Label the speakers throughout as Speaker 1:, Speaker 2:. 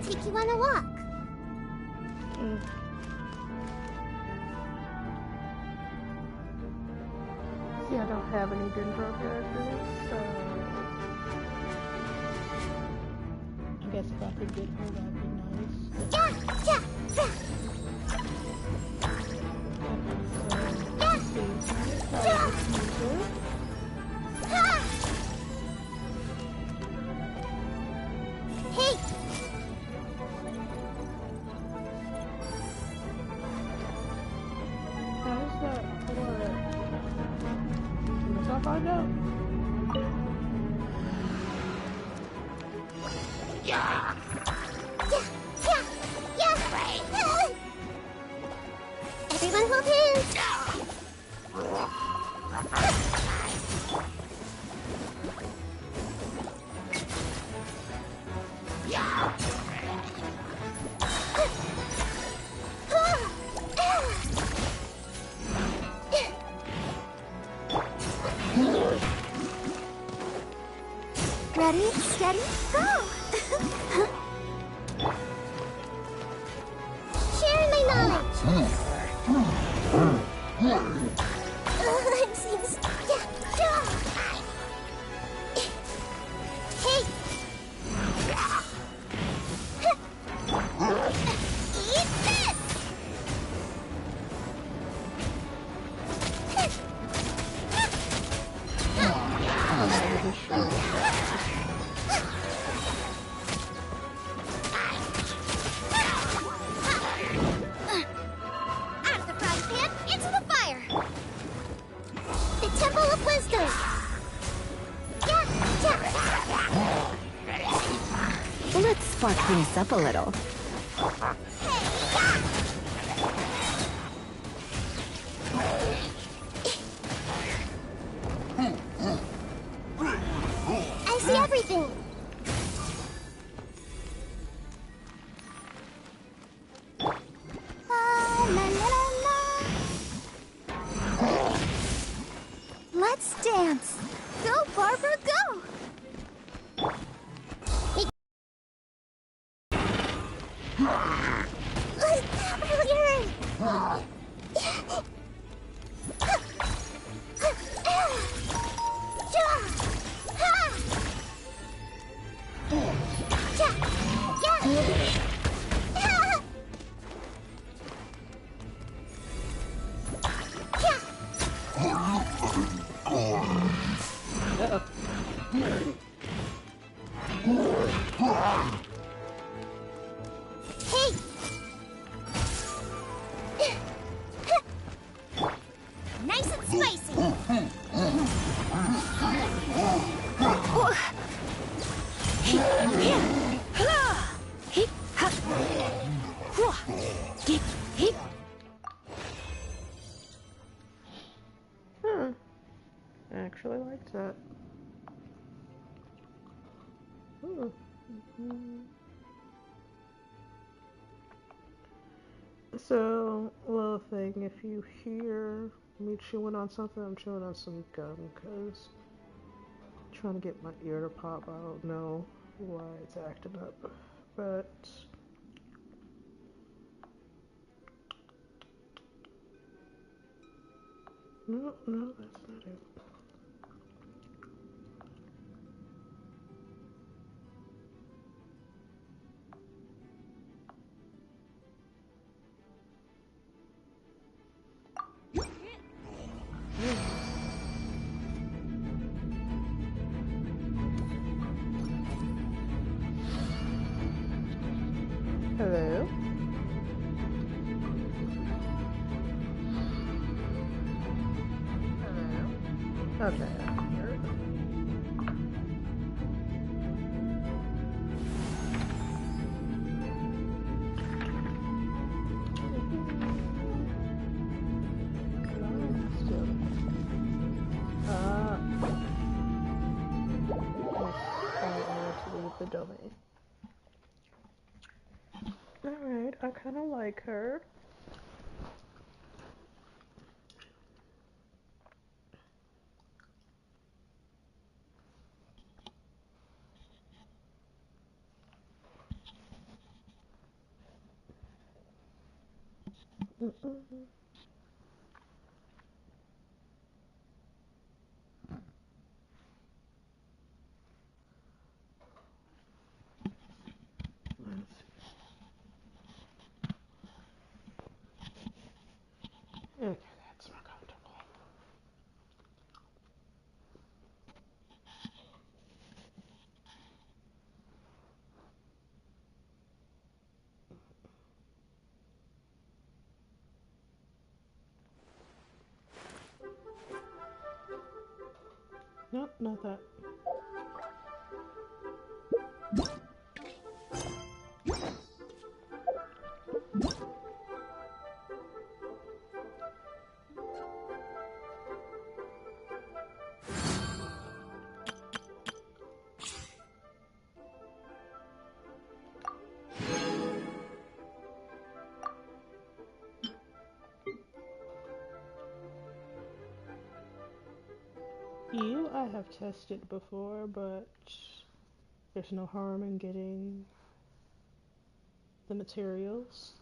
Speaker 1: take you on a walk.
Speaker 2: See, I don't have any Dendro characters, so I guess if I could get her, that'd be nice.
Speaker 1: Yeah, yeah, yeah. Hey!
Speaker 2: How does that work? Let's all find out.
Speaker 1: Yeah! Yeah! Yeah! Yeah! Everyone hold hands! Ready, steady, go! Sharing my knowledge! I'm seeing... Yeah! Hey! Eat this! Out of the frying pan, into the fire! The Temple of Wisdom! Yeah, yeah.
Speaker 3: Let's spark things up a little.
Speaker 1: I see everything! La, la, la, la. Let's dance! Go, Barbara, go! Hey! Nice and spicy!
Speaker 2: I actually liked that. So, little thing, if you hear me chewing on something, I'm chewing on some gum because I'm trying to get my ear to pop. I don't know why it's acting up, but no, that's not it. Hello? Hello? Okay. Here we go. The domain. Alright, I kind of like her. Mm-mm. Let's see. Okay, that's more comfortable. Nope, not that. You, I have tested before, but there's no harm in getting the materials.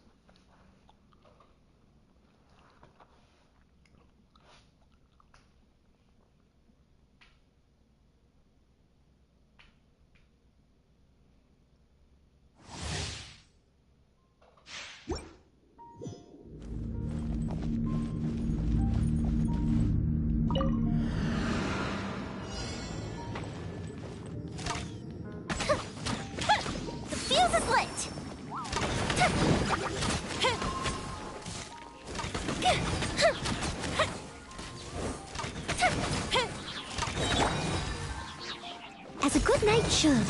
Speaker 1: The fuse is lit! As a good knight should.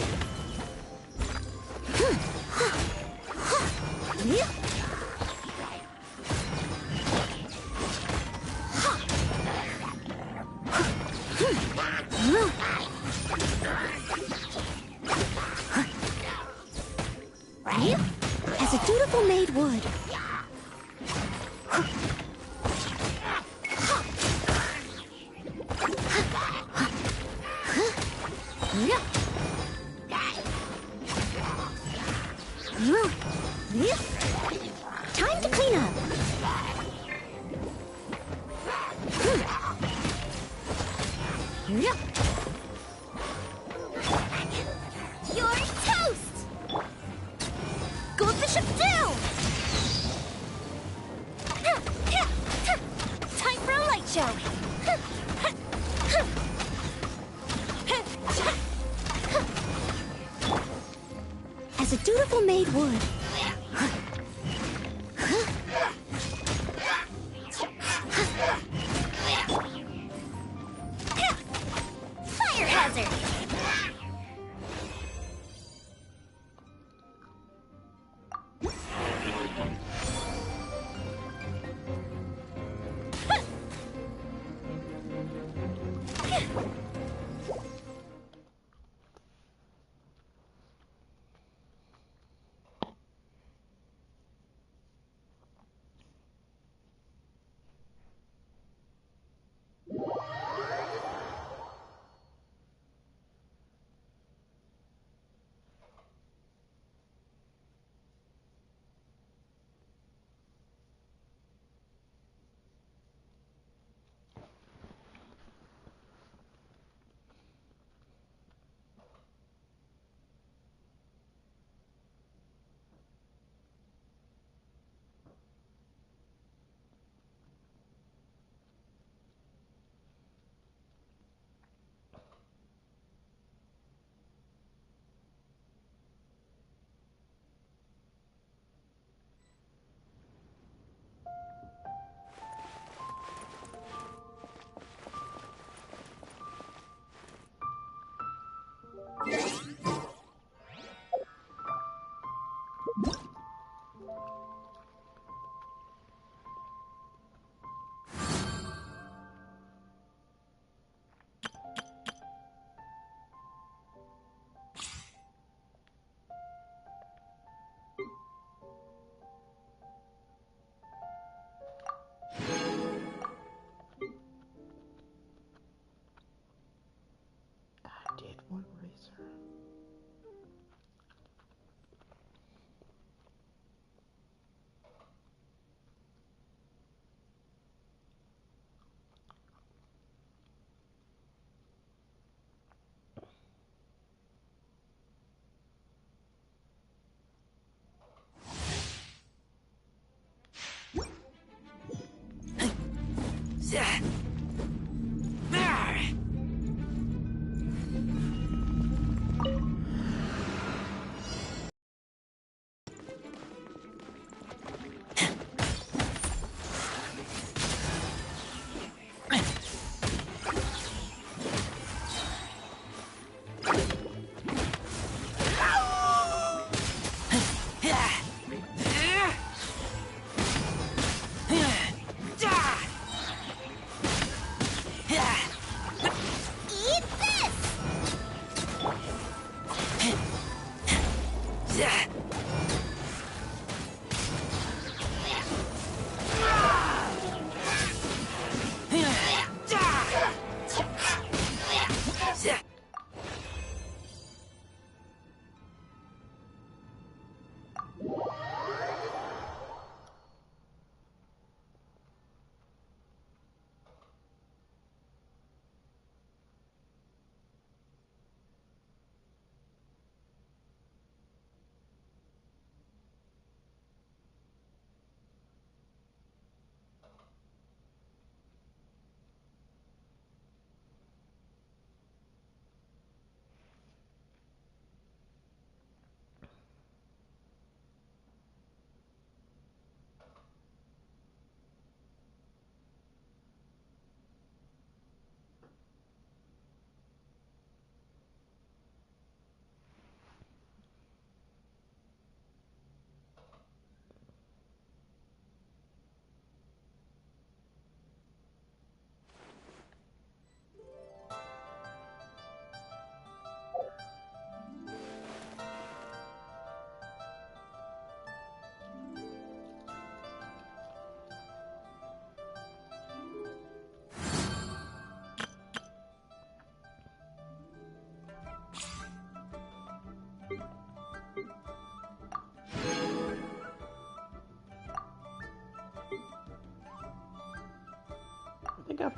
Speaker 1: As a dutiful maid would. Time to clean up. You're toast! Gold bishop down! Time for a light show! As a dutiful maid would. Fire hazard!
Speaker 2: I did one razor.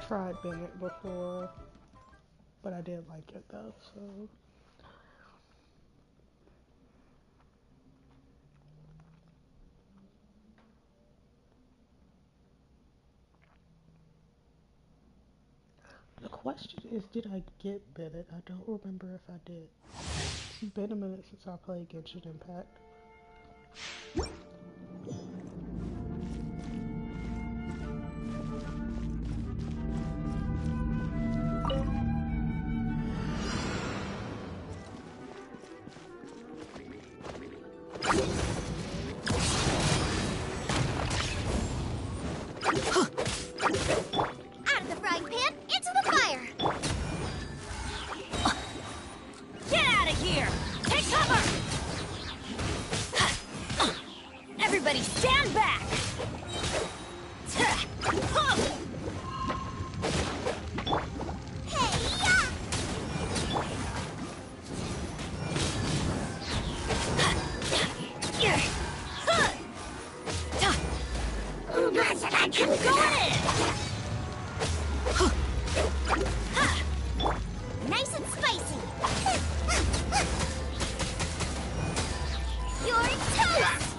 Speaker 2: tried Bennett before, but I did like it though, so. The question is, did I get Bennett? I don't remember if I did. It's been a minute since I played Genshin Impact.
Speaker 1: Out of the frying pan, into the fire!
Speaker 4: Get out of here! Take cover! Everybody stand back! Go in!
Speaker 1: Nice and spicy! You're toast!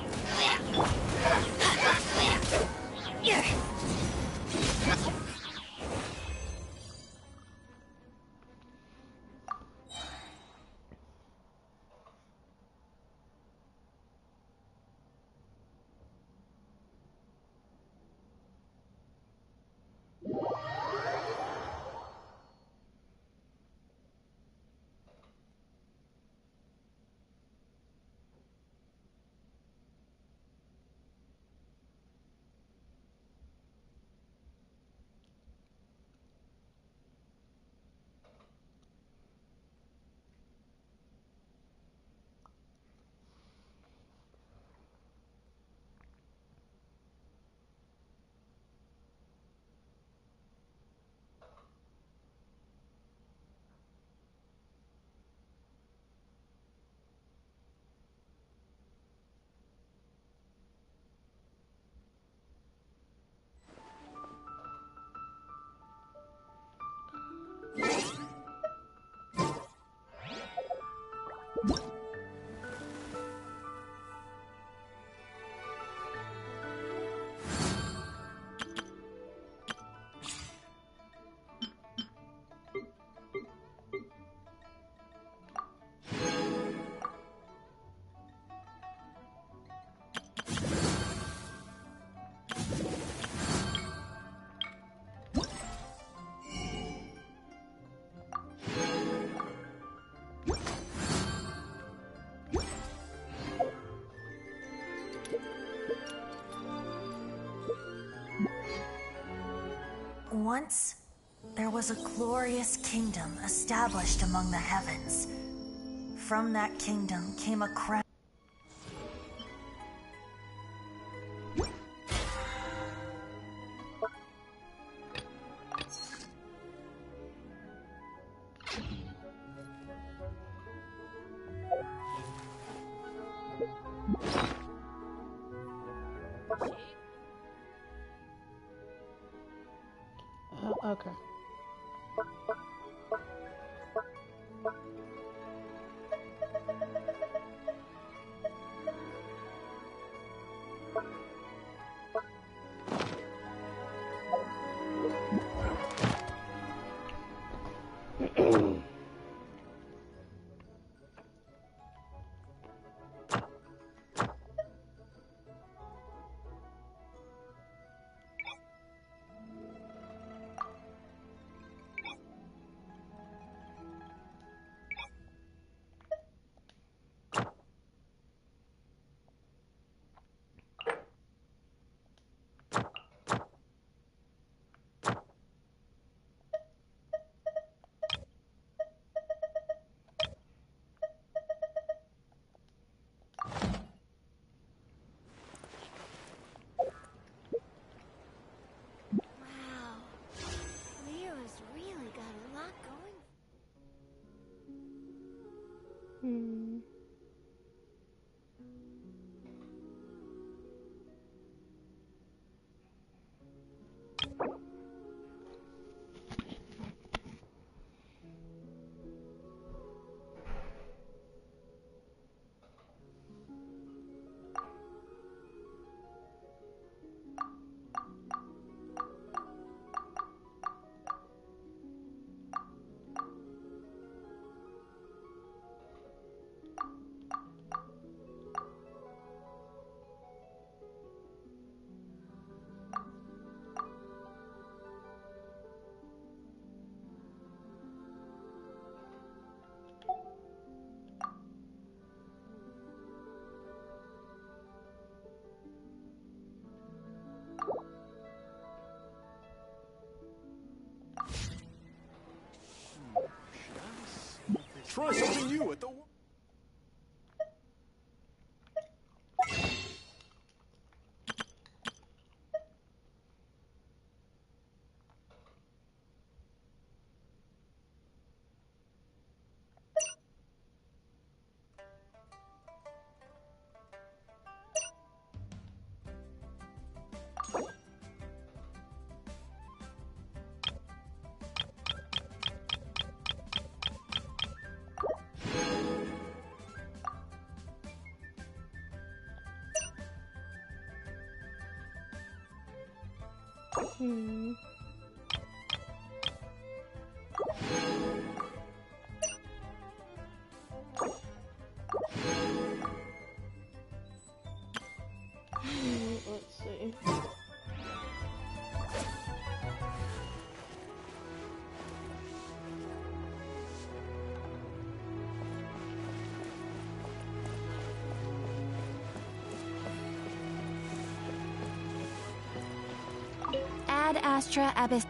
Speaker 4: Once, there was a glorious kingdom established among the heavens. From that kingdom came a crown.
Speaker 2: Okay.
Speaker 5: try something new at the...
Speaker 2: Let's see.
Speaker 3: Ad Astra Abyss.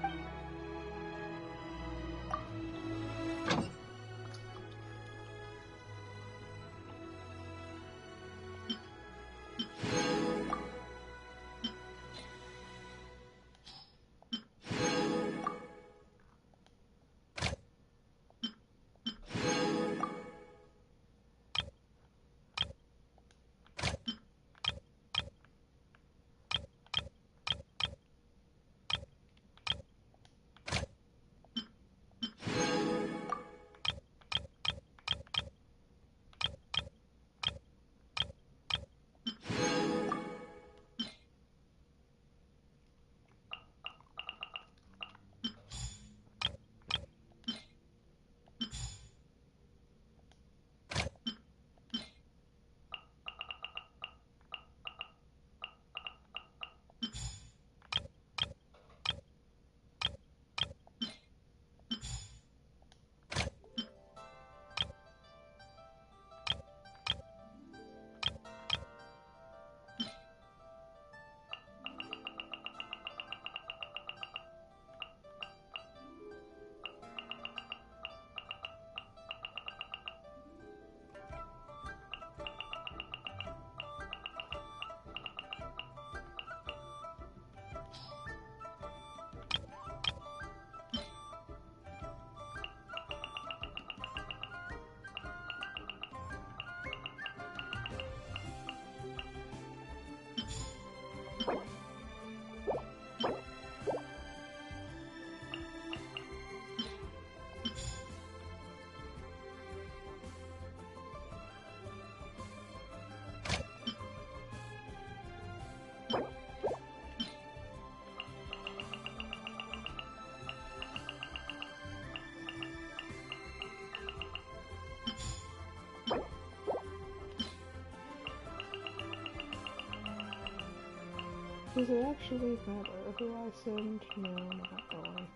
Speaker 2: Does it actually matter who I send? No, not really.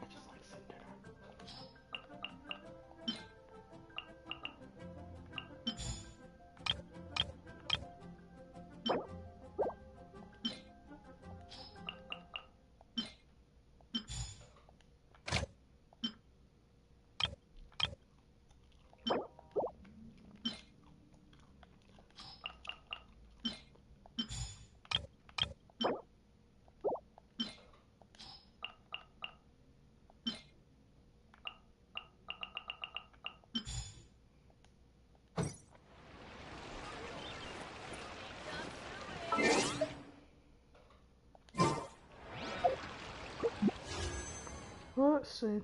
Speaker 2: I just like sending her. Let's see.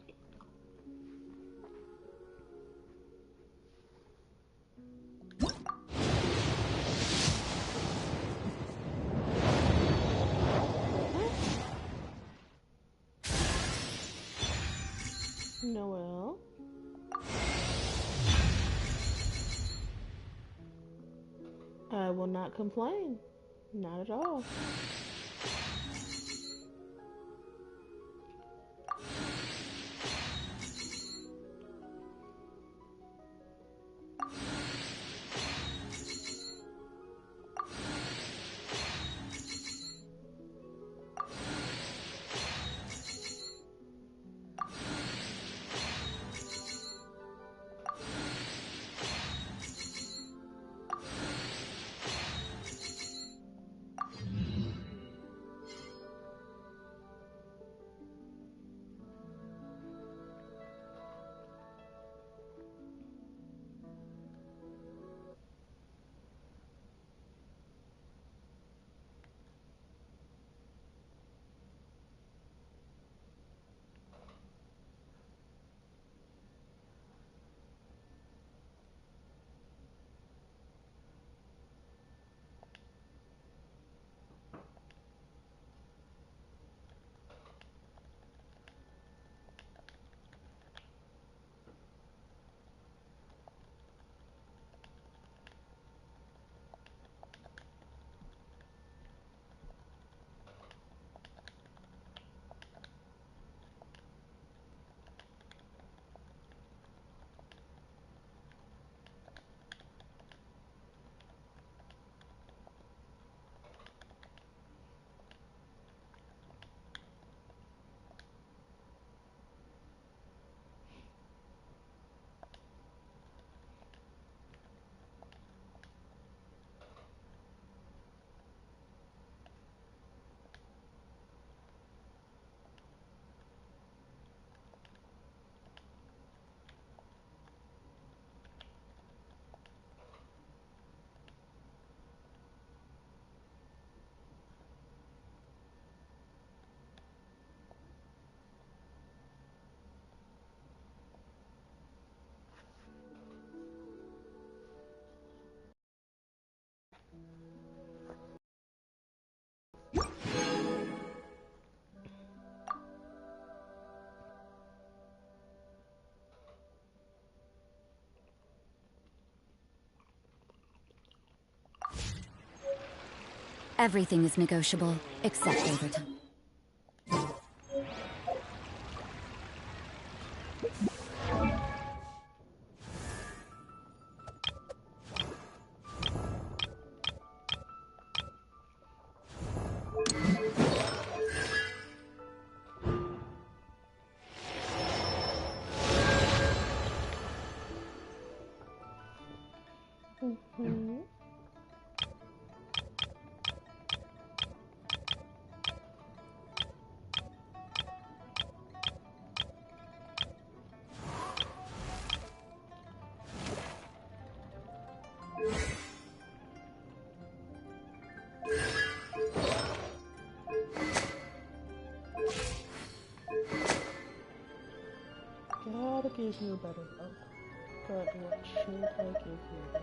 Speaker 2: Noel. I will not complain. Not at all.
Speaker 3: Everything is negotiable, except overtime.
Speaker 2: Gotta give you a better bow. But what should I give you then?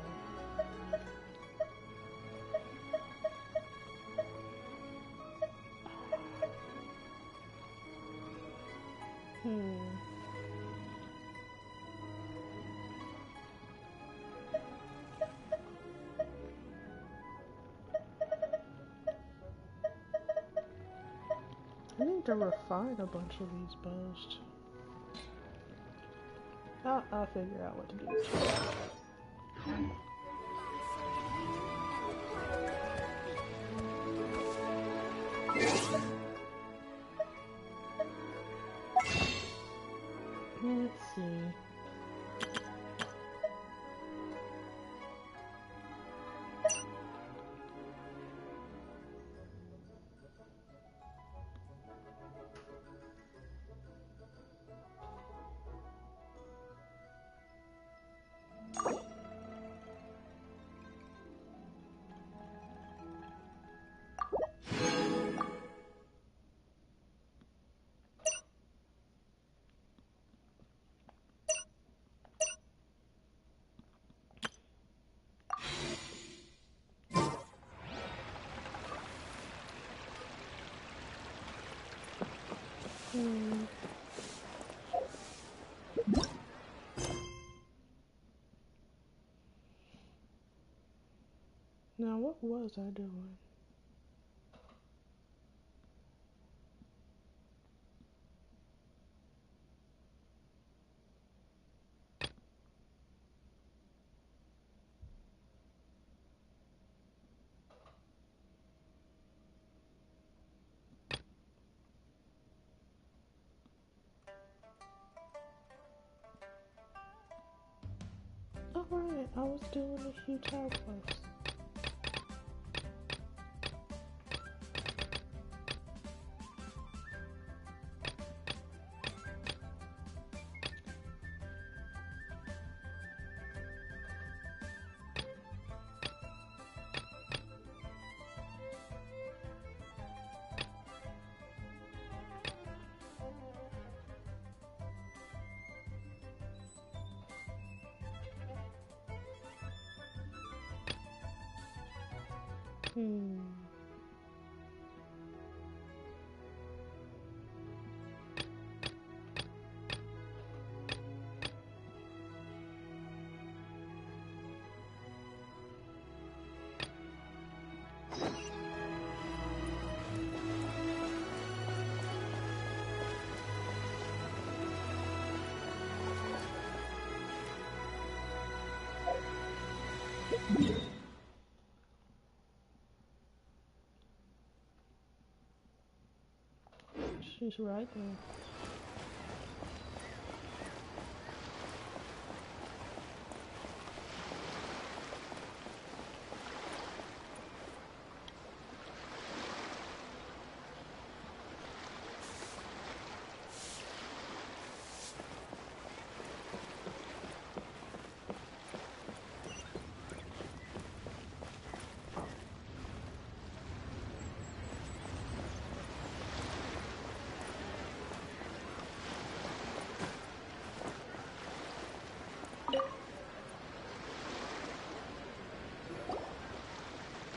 Speaker 2: I need to refine a bunch of these bows. I'll figure out what to do. Let's see. Now, what was I doing? Alright, I was doing a futile quest. She's right there.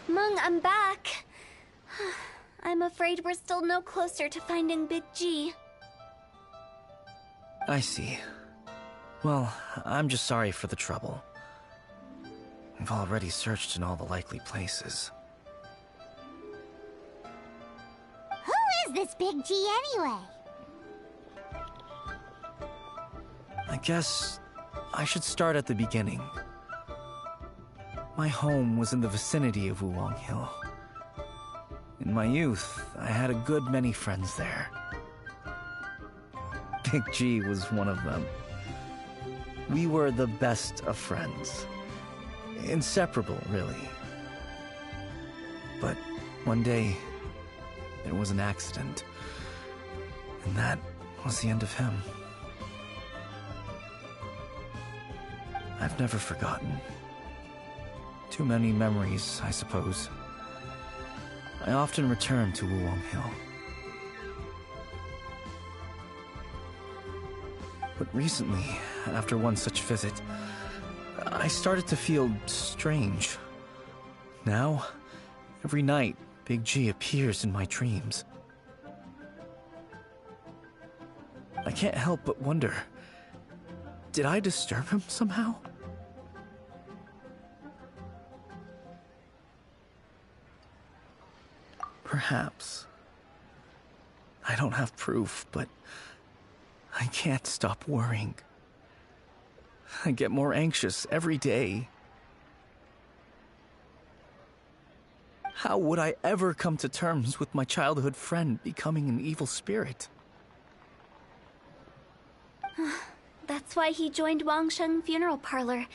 Speaker 1: Mung, I'm back. I'm afraid we're still no closer to finding Big G.
Speaker 5: I see. Well, I'm just sorry for the trouble. We've already searched in all the likely places.
Speaker 1: this Big G anyway?
Speaker 5: I guess I should start at the beginning. My home was in the vicinity of Wuwang Hill. In my youth, I had a good many friends there. Big G was one of them. We were the best of friends. Inseparable, really. But one day, there was an accident. And that was the end of him. I've never forgotten. Too many memories, I suppose. I often return to Wuwang Hill. But recently, after one such visit, I started to feel strange. Now, every night, Big G appears in my dreams. I can't help but wonder, did I disturb him somehow? Perhaps. I don't have proof, but I can't stop worrying. I get more anxious every day. How would I ever come to terms with my childhood friend becoming an evil spirit?
Speaker 6: That's why he joined Wangsheng Funeral Parlor.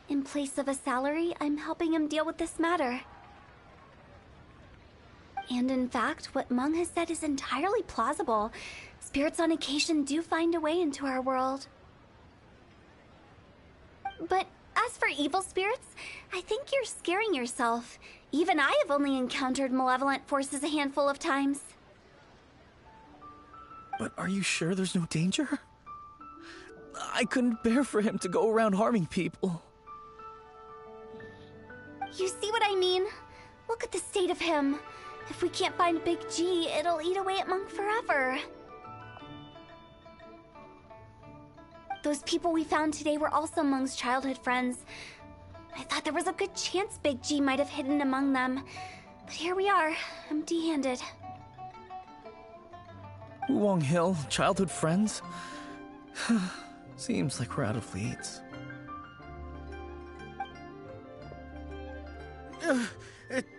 Speaker 6: In place of a salary, I'm helping him deal with this matter. And in fact, what Meng has said is entirely plausible. Spirits on occasion do find a way into our world. But as for evil spirits, I think you're scaring yourself. Even I have only encountered malevolent forces a handful of times.
Speaker 5: But are you sure there's no danger? I couldn't bear for him to go around harming people.
Speaker 6: You see what I mean? Look at the state of him. If we can't find Big G, it'll eat away at Monk forever. Those people we found today were also Monk's childhood friends. I thought there was a good chance Big G might have hidden among them. But here we are, empty-handed.
Speaker 5: Wuwang Hill, childhood friends? Seems like we're out of leads.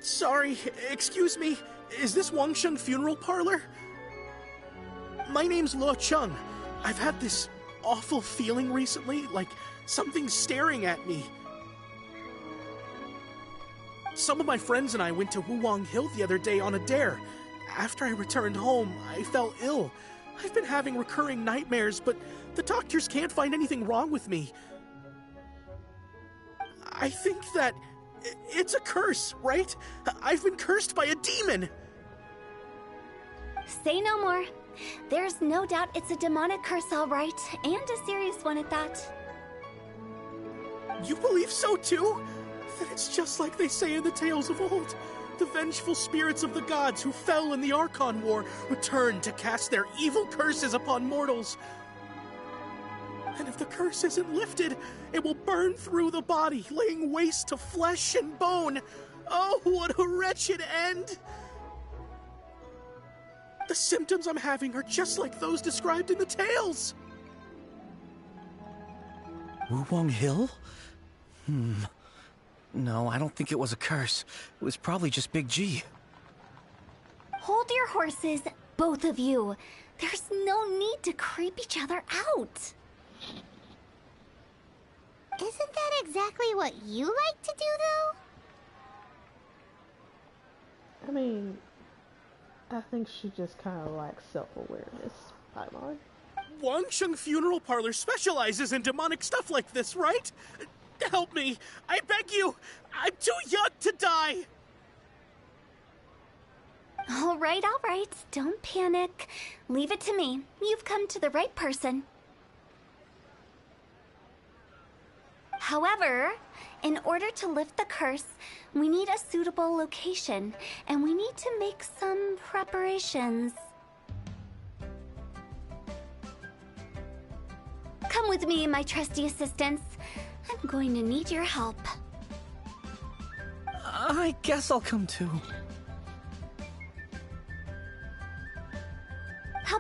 Speaker 7: Sorry, excuse me. Is this Wangsheng Funeral Parlor? My name's Luo Chung. I've had this awful feeling recently, like something's staring at me. Some of my friends and I went to Wuwang Hill the other day on a dare. After I returned home, I fell ill. I've been having recurring nightmares, but the doctors can't find anything wrong with me. I think that it's a curse, right? I've been cursed by a demon.
Speaker 6: Say no more. There's no doubt it's a demonic curse, all right, and a serious one at that.
Speaker 7: You believe so too? Then it's just like they say in the tales of old. The vengeful spirits of the gods who fell in the Archon War return to cast their evil curses upon mortals. And if the curse isn't lifted, it will burn through the body, laying waste to flesh and bone. Oh, what a wretched end! The symptoms I'm having are just like those described in the tales.
Speaker 5: Wuwang Hill? No, I don't think it was a curse. It was probably just Big G.
Speaker 6: Hold your horses, both of you. There's no need to creep each other out.
Speaker 1: Isn't that exactly what you like to do, though?
Speaker 2: I mean, I think she just kind of lacks self-awareness, Paimon.
Speaker 7: Wangsheng Funeral Parlor specializes in demonic stuff like this, right? Help me! I beg you! I'm too young to die!
Speaker 6: All right, don't panic. Leave it to me. You've come to the right person. However, in order to lift the curse, we need a suitable location, and we need to make some preparations. Come with me, my trusty assistants. I'm going to need your help.
Speaker 5: I guess I'll come too.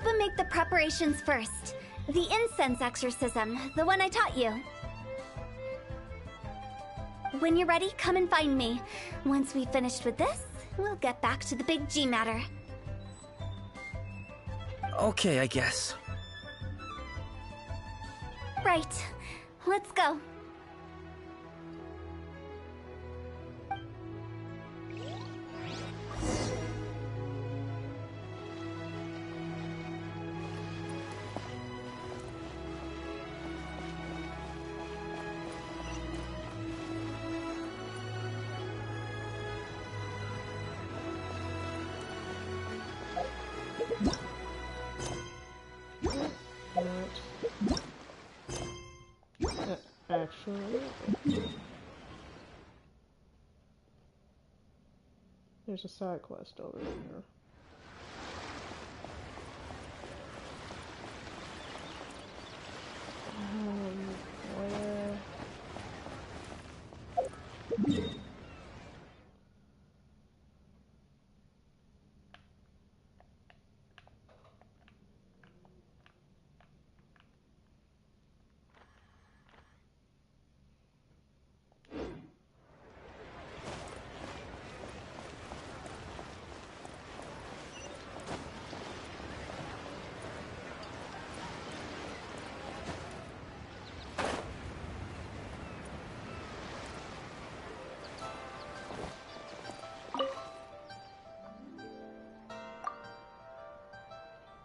Speaker 6: and make the preparations first. The incense exorcism, the one I taught you. When you're ready, come and find me. Once we've finished with this, we'll get back to the big G matter.
Speaker 5: Okay, I guess.
Speaker 6: Right. Let's go.
Speaker 2: Actually, there's a side quest over here. Where?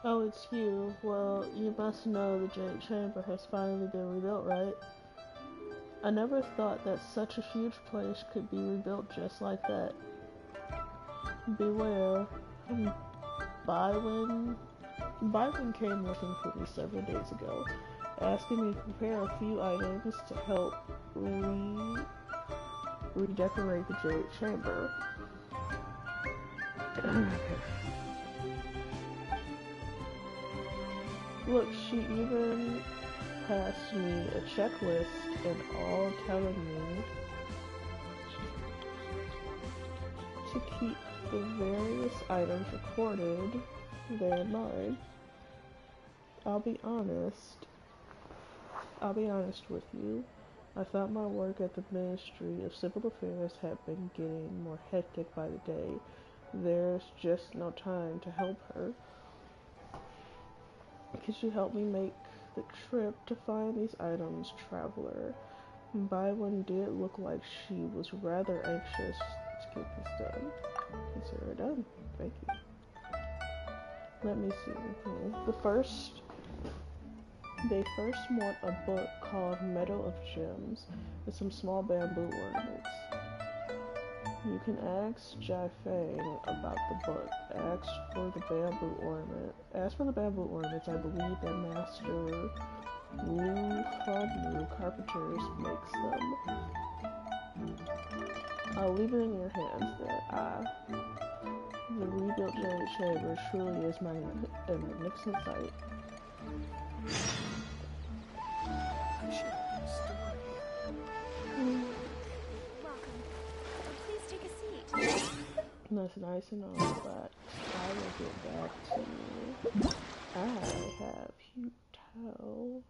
Speaker 2: Oh, it's you. Well, you must know the Jade Chamber has finally been rebuilt, right? I never thought that such a huge place could be rebuilt just like that. Beware. Bywin came looking for me several days ago, asking me to prepare a few items to help redecorate the Jade Chamber. Look, she even passed me a checklist and all telling me to keep the various items recorded there in mind. I'll be honest with you. I thought my work at the Ministry of Civil Affairs had been getting more hectic by the day. There's just no time to help her. Could you help me make the trip to find these items, traveler? Bywin did look like she was rather anxious to get this done. Consider it done. Thank you. Let me see. They first want a book called Meadow of Gems and some small bamboo ornaments. You can ask Jai Fang about the book. Ask for the bamboo ornaments. I believe that Master Wu Hanru Carpenters makes them. I'll leave it in your hands there. The rebuilt Jade Chamber truly is a magnificent sight. That's nice and all, but I will get back to you. I have you to help.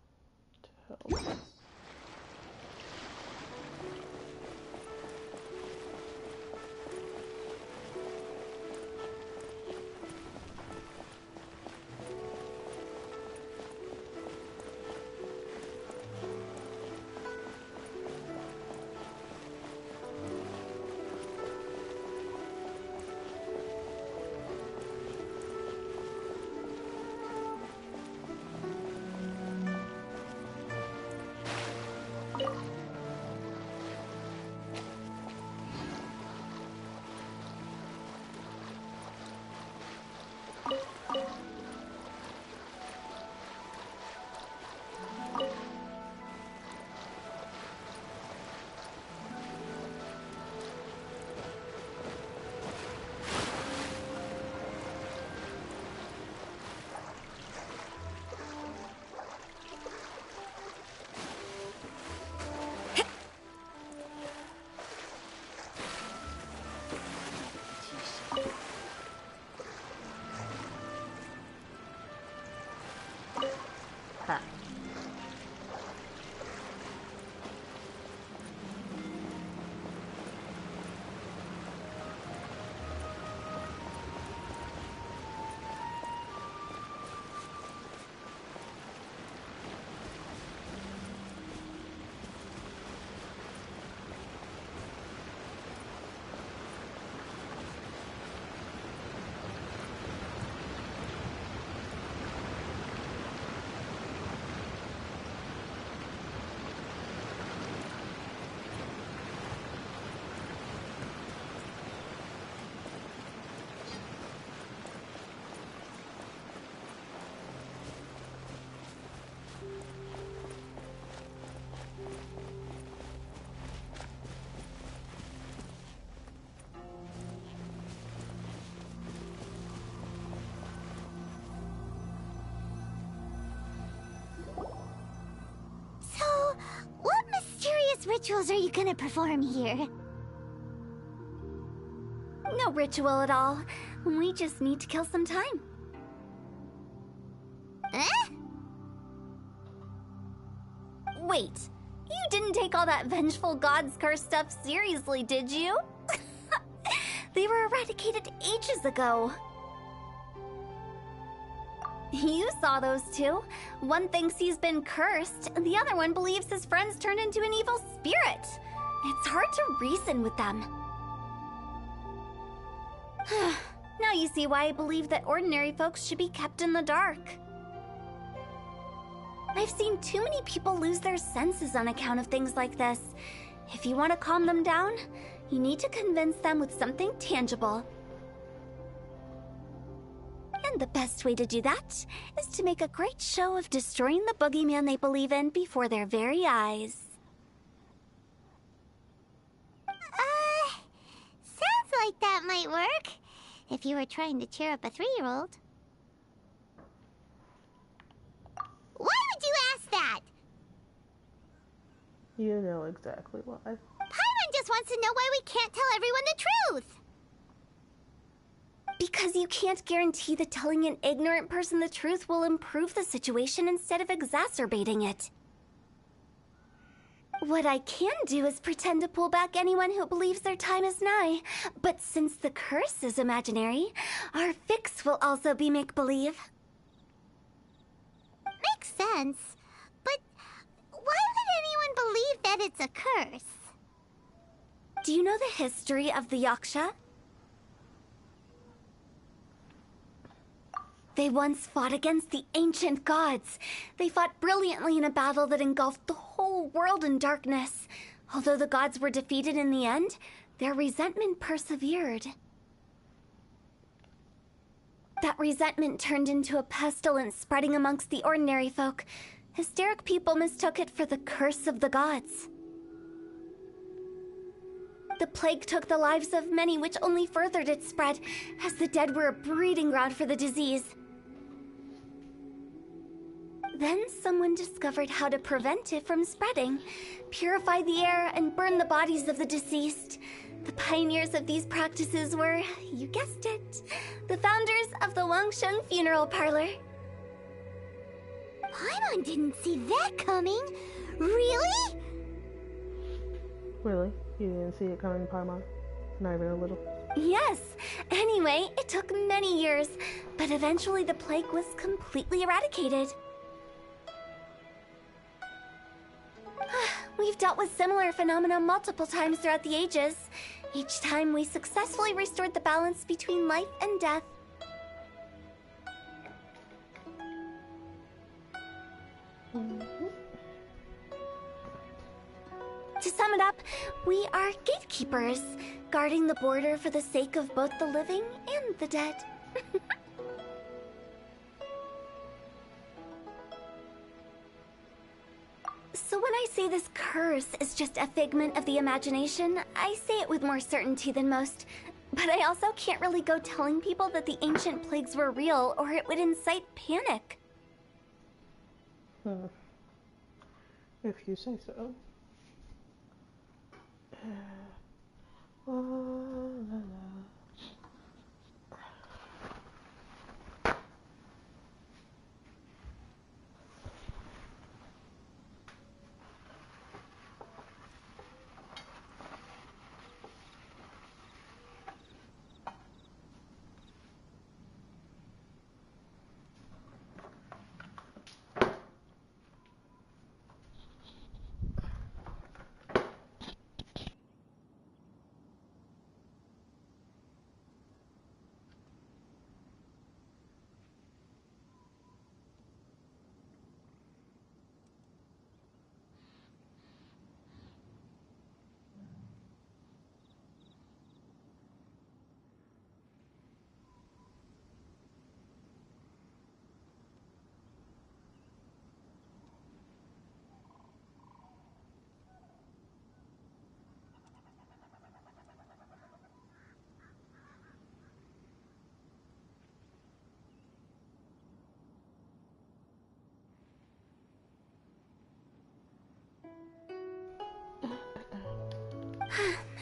Speaker 1: serious rituals are you gonna perform here?
Speaker 6: No ritual at all. We just need to kill some time.
Speaker 1: Eh?
Speaker 6: Wait, you didn't take all that vengeful god's curse stuff seriously, did you? They were eradicated ages ago. You saw those two. One thinks he's been cursed, and the other one believes his friends turned into an evil spirit. It's hard to reason with them. Now you see why I believe that ordinary folks should be kept in the dark. I've seen too many people lose their senses on account of things like this. If you want to calm them down, you need to convince them with something tangible. And the best way to do that is to make a great show of destroying the boogeyman they believe in before their very eyes.
Speaker 1: Sounds like that might work. If you were trying to cheer up a 3-year-old. Why would you ask that?
Speaker 2: You know exactly why.
Speaker 1: Paimon just wants to know why we can't tell everyone the truth.
Speaker 6: Because you can't guarantee that telling an ignorant person the truth will improve the situation instead of exacerbating it. What I can do is pretend to pull back anyone who believes their time is nigh. But since the curse is imaginary, our fix will also be make-believe.
Speaker 1: Makes sense. But why would anyone believe that it's a curse?
Speaker 6: Do you know the history of the Yaksha? They once fought against the ancient gods. They fought brilliantly in a battle that engulfed the whole world in darkness. Although the gods were defeated in the end, their resentment persevered. That resentment turned into a pestilence spreading amongst the ordinary folk. Hysteric people mistook it for the curse of the gods. The plague took the lives of many, which only furthered its spread, as the dead were a breeding ground for the disease. Then someone discovered how to prevent it from spreading, purify the air, and burn the bodies of the deceased. The pioneers of these practices were, you guessed it, the founders of the Wangsheng Funeral Parlor.
Speaker 1: Paimon didn't see that coming. Really?
Speaker 2: Really? You didn't see it coming, Paimon? Not even a little?
Speaker 6: Yes. Anyway, it took many years, but eventually the plague was completely eradicated. We've dealt with similar phenomena multiple times throughout the ages. Each time we successfully restored the balance between life and death. To sum it up, we are gatekeepers, guarding the border for the sake of both the living and the dead. So when I say this curse is just a figment of the imagination, I say it with more certainty than most. But I also can't really go telling people that the ancient plagues were real, or it would incite panic.
Speaker 2: If you say so. La, la, la.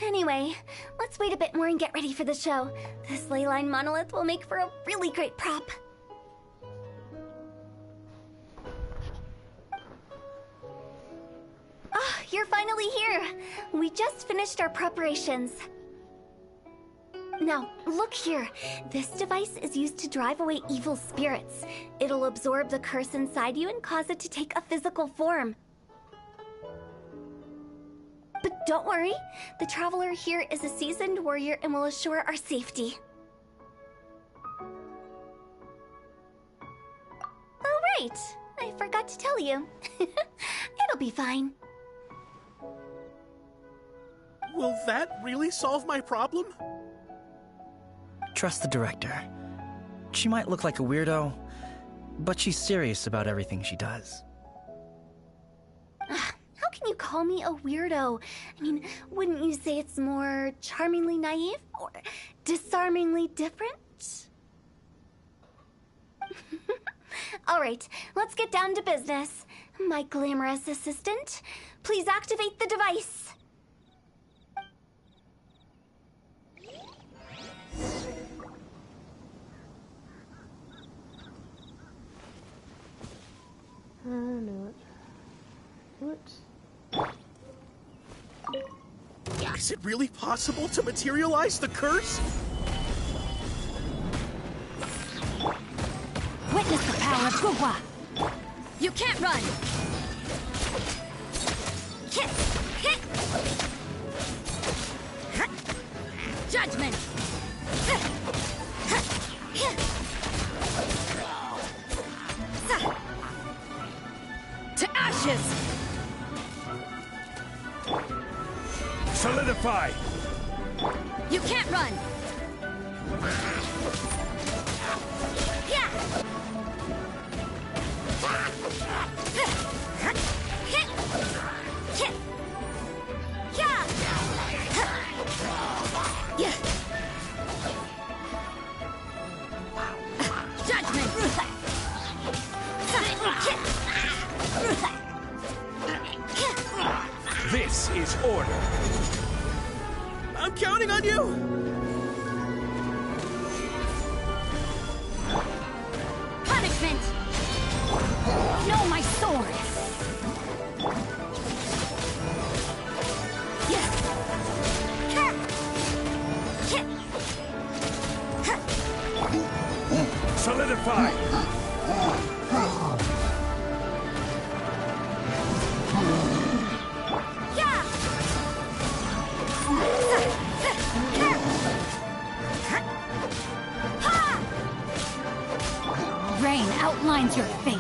Speaker 6: Anyway, let's wait a bit more and get ready for the show. This leyline monolith will make for a really great prop. Ah, you're finally here. We just finished our preparations. Now, look here. This device is used to drive away evil spirits. It'll absorb the curse inside you and cause it to take a physical form. But don't worry, the Traveler here is a seasoned warrior and will assure our safety. Oh, right. I forgot to tell you. It'll be fine.
Speaker 7: Will that really solve my problem?
Speaker 5: Trust the director. She might look like a weirdo, but she's serious about everything she does.
Speaker 6: How can you call me a weirdo? I mean, wouldn't you say it's more charmingly naive or disarmingly different? All right, let's get down to business. My glamorous assistant, please activate the device.
Speaker 2: I knew it. What?
Speaker 7: Is it really possible to materialize the curse?
Speaker 3: Witness the power of Gugwa! You can't run! Hit! Hit! Judgment! To ashes!
Speaker 8: Solidify!
Speaker 3: You can't run! Yeah!
Speaker 8: This is order.
Speaker 7: I'm counting on you!
Speaker 3: Punishment! No, my sword!
Speaker 8: Solidify!
Speaker 3: Rain outlines your fate.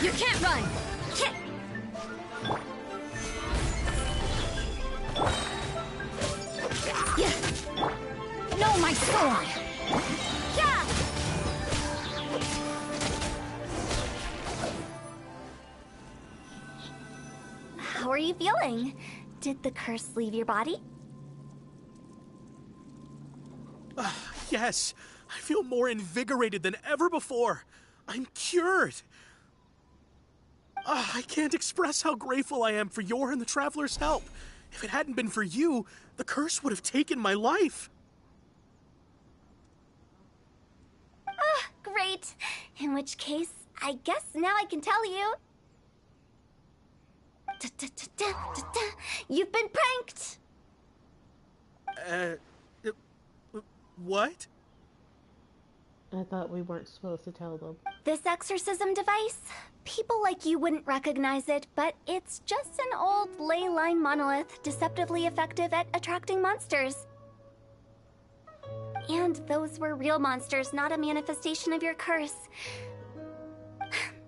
Speaker 3: You can't run! No, my sword!
Speaker 6: How are you feeling? Did the curse leave your body?
Speaker 7: Yes, I feel more invigorated than ever before. I'm cured. I can't express how grateful I am for your and the Traveler's help. If it hadn't been for you, the curse would have taken my life.
Speaker 6: Great. In which case, I guess now I can tell you. You've been pranked!
Speaker 7: What?
Speaker 2: I thought we weren't supposed to tell them.
Speaker 6: This exorcism device? People like you wouldn't recognize it, but it's just an old ley line monolith deceptively effective at attracting monsters. And those were real monsters, not a manifestation of your curse.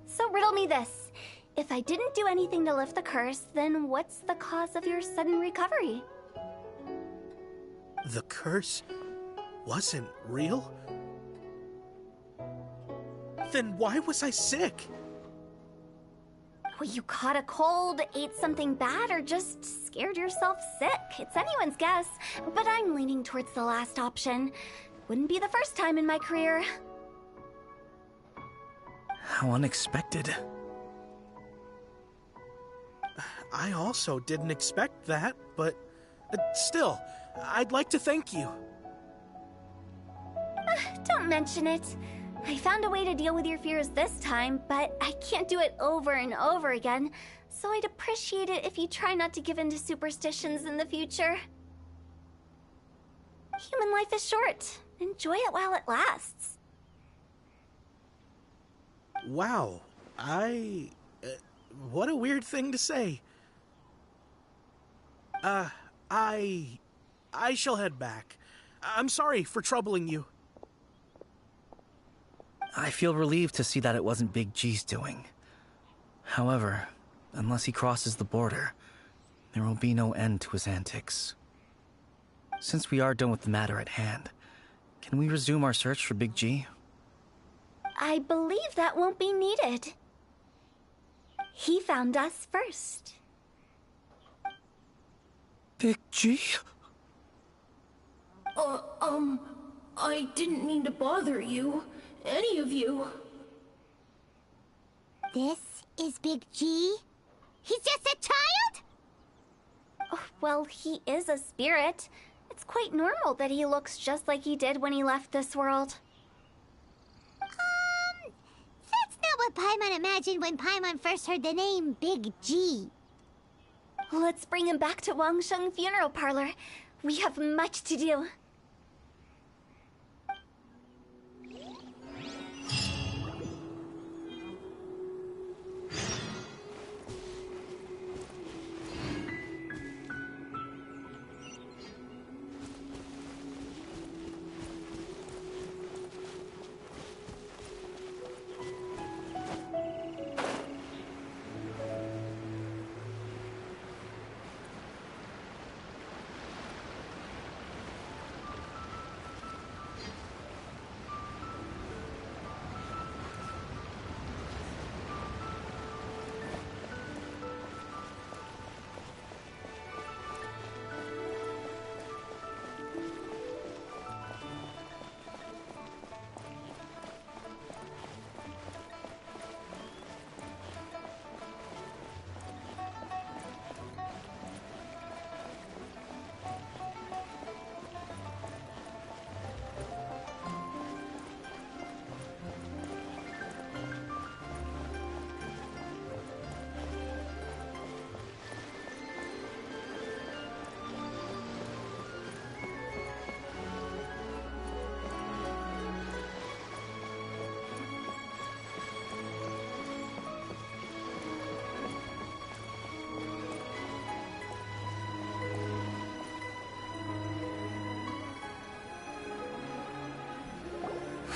Speaker 6: So riddle me this. If I didn't do anything to lift the curse, then what's the cause of your sudden recovery?
Speaker 7: The curse wasn't real? Then why was I sick?
Speaker 6: Well, you caught a cold, ate something bad, or just scared yourself sick. It's anyone's guess, but I'm leaning towards the last option. Wouldn't be the first time in my career.
Speaker 5: How unexpected.
Speaker 7: I also didn't expect that, but still, I'd like to thank you.
Speaker 6: Don't mention it. I found a way to deal with your fears this time, but I can't do it over and over again, so I'd appreciate it if you try not to give in to superstitions in the future. Human life is short. Enjoy it while it lasts.
Speaker 7: Wow, what a weird thing to say. I shall head back. I'm sorry for troubling you.
Speaker 5: I feel relieved to see that it wasn't Big G's doing. However, unless he crosses the border, there will be no end to his antics. Since we are done with the matter at hand, can we resume our search for Big G?
Speaker 6: I believe that won't be needed. He found us first.
Speaker 5: Big G?
Speaker 9: I didn't mean to bother you. Any of you.
Speaker 1: This is Big G? He's just a child?
Speaker 6: Oh, well, he is a spirit. It's quite normal that he looks just like he did when he left this world.
Speaker 1: That's not what Paimon imagined when Paimon first heard the name Big G.
Speaker 6: Let's bring him back to Wangsheng Funeral Parlor. We have much to do.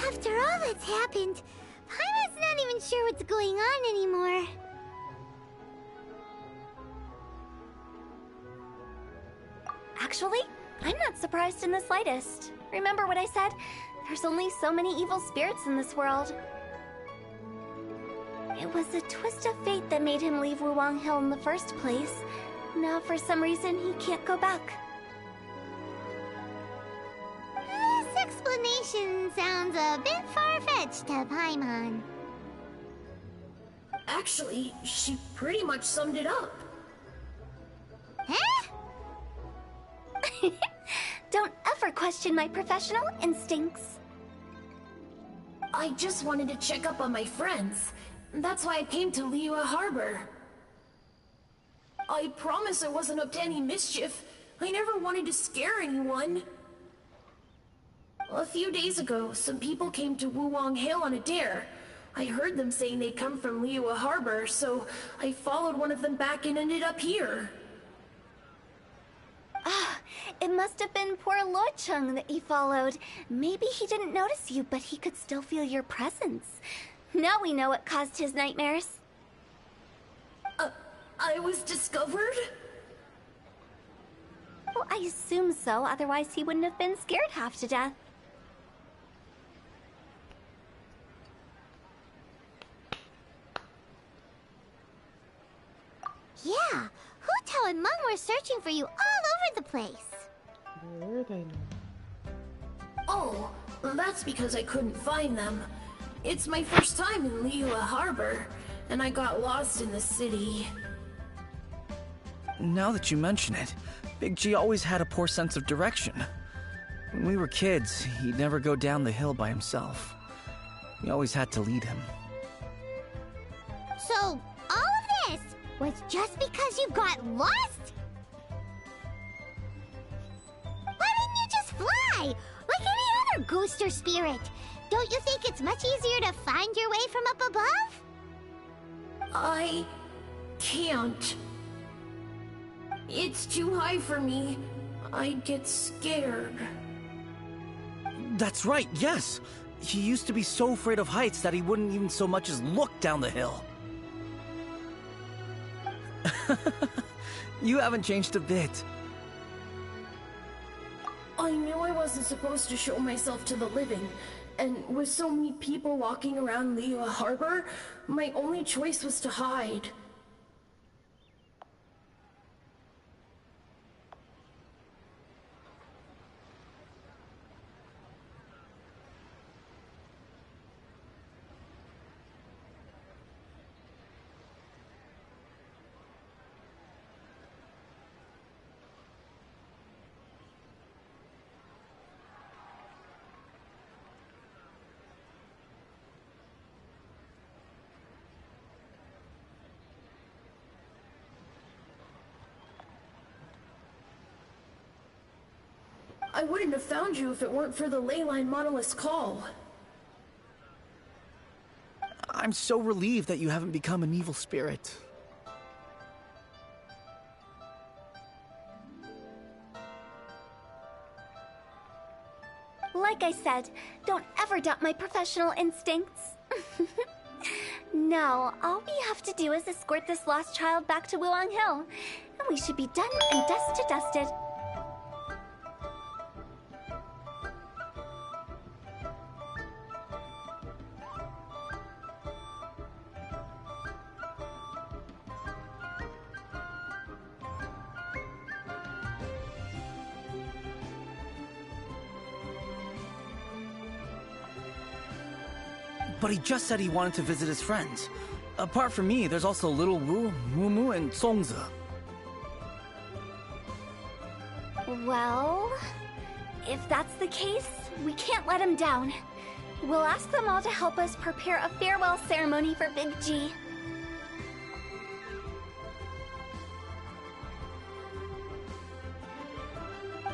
Speaker 1: After all that's happened, Paimon's not even sure what's going on anymore.
Speaker 6: Actually, I'm not surprised in the slightest. Remember what I said? There's only so many evil spirits in this world. It was a twist of fate that made him leave Wuwang Hill in the first place. Now, for some reason, he can't go back.
Speaker 1: This explanation sounds a bit far-fetched to Paimon.
Speaker 9: Actually, she pretty much summed it up.
Speaker 1: Huh?
Speaker 6: Don't ever question my professional instincts.
Speaker 9: I just wanted to check up on my friends. That's why I came to Liyue Harbor. I promise I wasn't up to any mischief. I never wanted to scare anyone. A few days ago, some people came to Wuwang Hill on a dare. I heard them saying they'd come from Liyue Harbor, so I followed one of them back and ended up here.
Speaker 6: It must have been poor Luocheng that you followed. Maybe he didn't notice you, but he could still feel your presence. Now we know what caused his nightmares.
Speaker 9: I was discovered?
Speaker 6: Well, I assume so, otherwise he wouldn't have been scared half to death.
Speaker 1: Yeah, Hu Tao and Meng were searching for you all over the place.
Speaker 2: Where are they now?
Speaker 9: Oh, That's because I couldn't find them. It's my first time in Liyue Harbor, and I got lost in the city.
Speaker 5: Now that you mention it, Big G always had a poor sense of direction. When we were kids, he'd never go down the hill by himself. We always had to lead him.
Speaker 1: So, all of this was just because you got lost? Why didn't you just fly? Like any other ghost or spirit? Don't you think it's much easier to find your way from up above?
Speaker 9: I can't. It's too high for me. I'd get scared.
Speaker 5: That's right, yes! He used to be so afraid of heights that he wouldn't even so much as look down the hill. You haven't changed a bit.
Speaker 9: I knew I wasn't supposed to show myself to the living, and with so many people walking around Liyue Harbor, my only choice was to hide. I wouldn't have found you if it weren't for the Leyline Monolith's call.
Speaker 5: I'm so relieved that you haven't become an evil spirit.
Speaker 6: Like I said, don't ever doubt my professional instincts. Now, all we have to do is escort this lost child back to Wuang Hill, and we should be done and dust to dusted.
Speaker 5: But he just said he wanted to visit his friends. Apart from me, there's also Little Wu, Mumu, and Songze.
Speaker 6: Well, if that's the case, we can't let him down. We'll ask them all to help us prepare a farewell ceremony for Big G.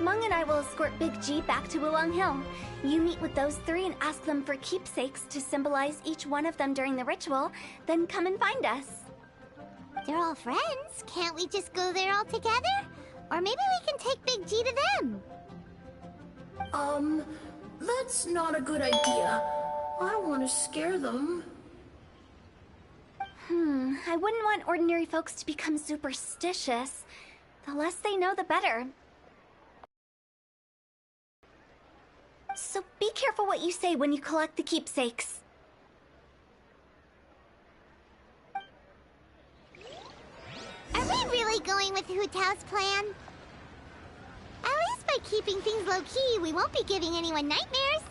Speaker 6: Meng and I will escort Big G back to Wuang Hill. You meet with those three and ask them for keepsakes to symbolize each one of them during the ritual, then come and find us.
Speaker 1: They're all friends. Can't we just go there all together? Or maybe we can take Big G to them.
Speaker 9: That's not a good idea. I don't want to scare them.
Speaker 6: I wouldn't want ordinary folks to become superstitious. The less they know, the better. So be careful what you say when you collect the keepsakes.
Speaker 1: Are we really going with Hu Tao's plan? At least by keeping things low-key, we won't be giving anyone nightmares.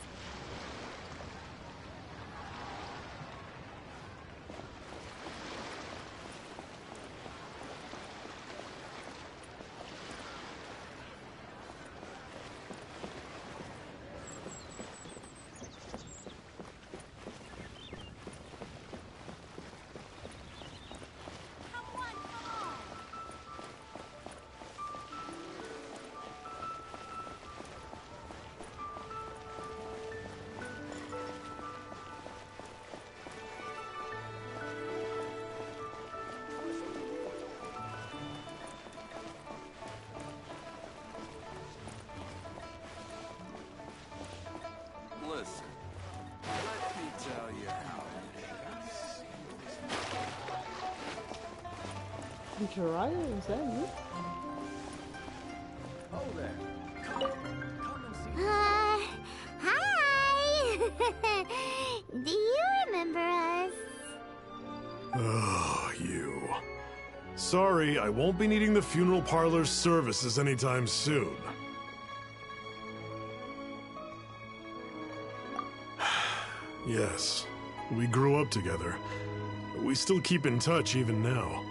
Speaker 10: Listen, let me tell you how it is.
Speaker 2: Jiraiya, is that you?
Speaker 10: Oh there. Come and see.
Speaker 1: Hi! Do you remember us?
Speaker 11: Oh, you. Sorry, I won't be needing the funeral parlor's services anytime soon. Yes. We grew up together. We still keep in touch even now.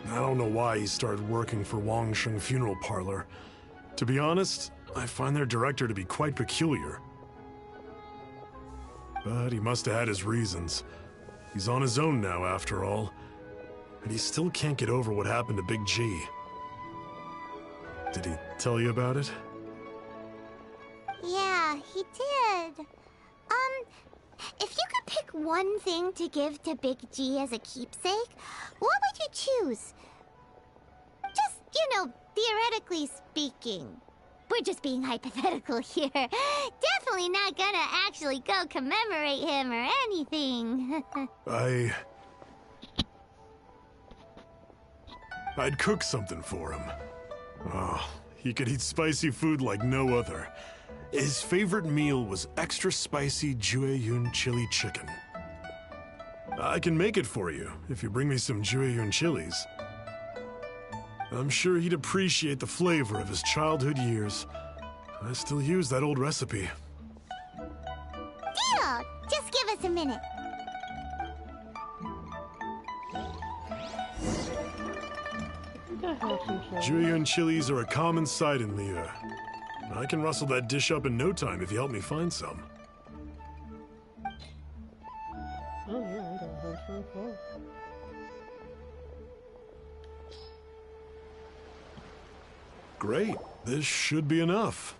Speaker 11: I don't know why he started working for Wangsheng Funeral Parlor. To be honest, I find their director to be quite peculiar. But he must have had his reasons. He's on his own now, after all. And he still can't get over what happened to Big G. Did he tell you about it?
Speaker 1: Yeah, he did. If you could pick one thing to give to Big G as a keepsake, what would you choose? Just, theoretically speaking. We're just being hypothetical here. Definitely not gonna actually go commemorate him or anything.
Speaker 11: I'd cook something for him. Oh, he could eat spicy food like no other. His favorite meal was extra spicy Jueyun chili chicken. I can make it for you if you bring me some Jueyun chilies. I'm sure he'd appreciate the flavor of his childhood years. I still use that old recipe.
Speaker 1: Deal! Just give us a minute.
Speaker 11: Jueyun chilies are a common sight in Liyue. I can rustle that dish up in no time if you help me find some.
Speaker 2: Oh yeah, I got a whole thing full.
Speaker 11: Great. This should be enough.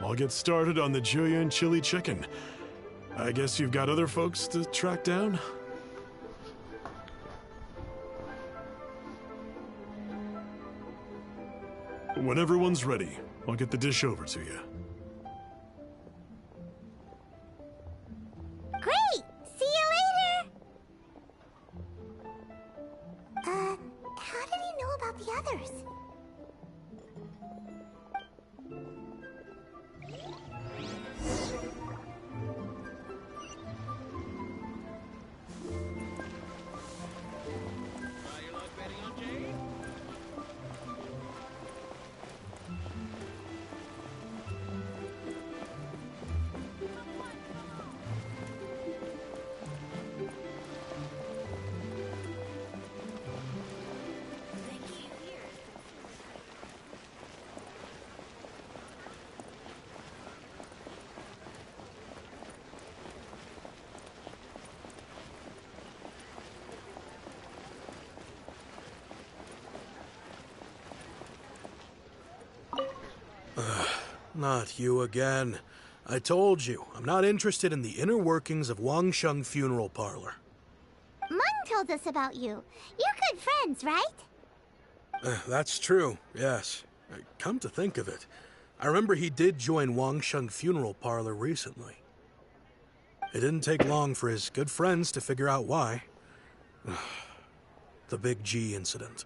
Speaker 11: I'll get started on the Jueyun chili chicken. I guess you've got other folks to track down? When everyone's ready, I'll get the dish over to you.
Speaker 1: Great! See you later! How did he know about the others?
Speaker 7: Not you again. I told you, I'm not interested in the inner workings of Wangsheng Funeral Parlor.
Speaker 1: Mung told us about you. You're good friends, right?
Speaker 7: That's true, yes. Come to think of it, I remember he did join Wangsheng Funeral Parlor recently. It didn't take long for his good friends to figure out why. The Big G incident.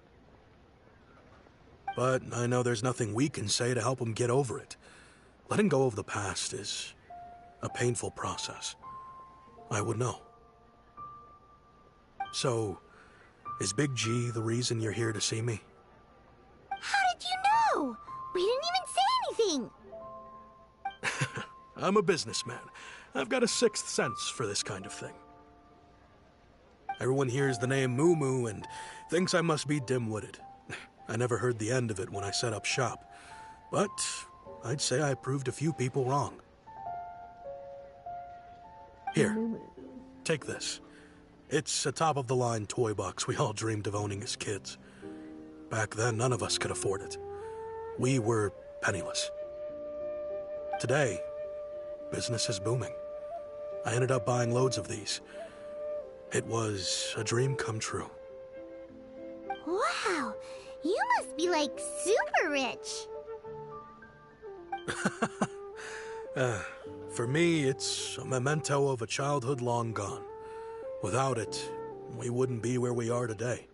Speaker 7: But I know there's nothing we can say to help him get over it. Letting go of the past is a painful process. I would know. So, is Big G the reason you're here to see me?
Speaker 1: How did you know? We didn't even say anything.
Speaker 7: I'm a businessman. I've got a sixth sense for this kind of thing. Everyone hears the name Moo Moo and thinks I must be dim-witted. I never heard the end of it when I set up shop. But I'd say I proved a few people wrong. Here, take this. It's a top-of-the-line toy box we all dreamed of owning as kids. Back then, none of us could afford it. We were penniless. Today, business is booming. I ended up buying loads of these. It was a dream come true.
Speaker 1: Wow, you must be like super rich.
Speaker 7: For me, it's a memento of a childhood long gone. Without it, we wouldn't be where we are today.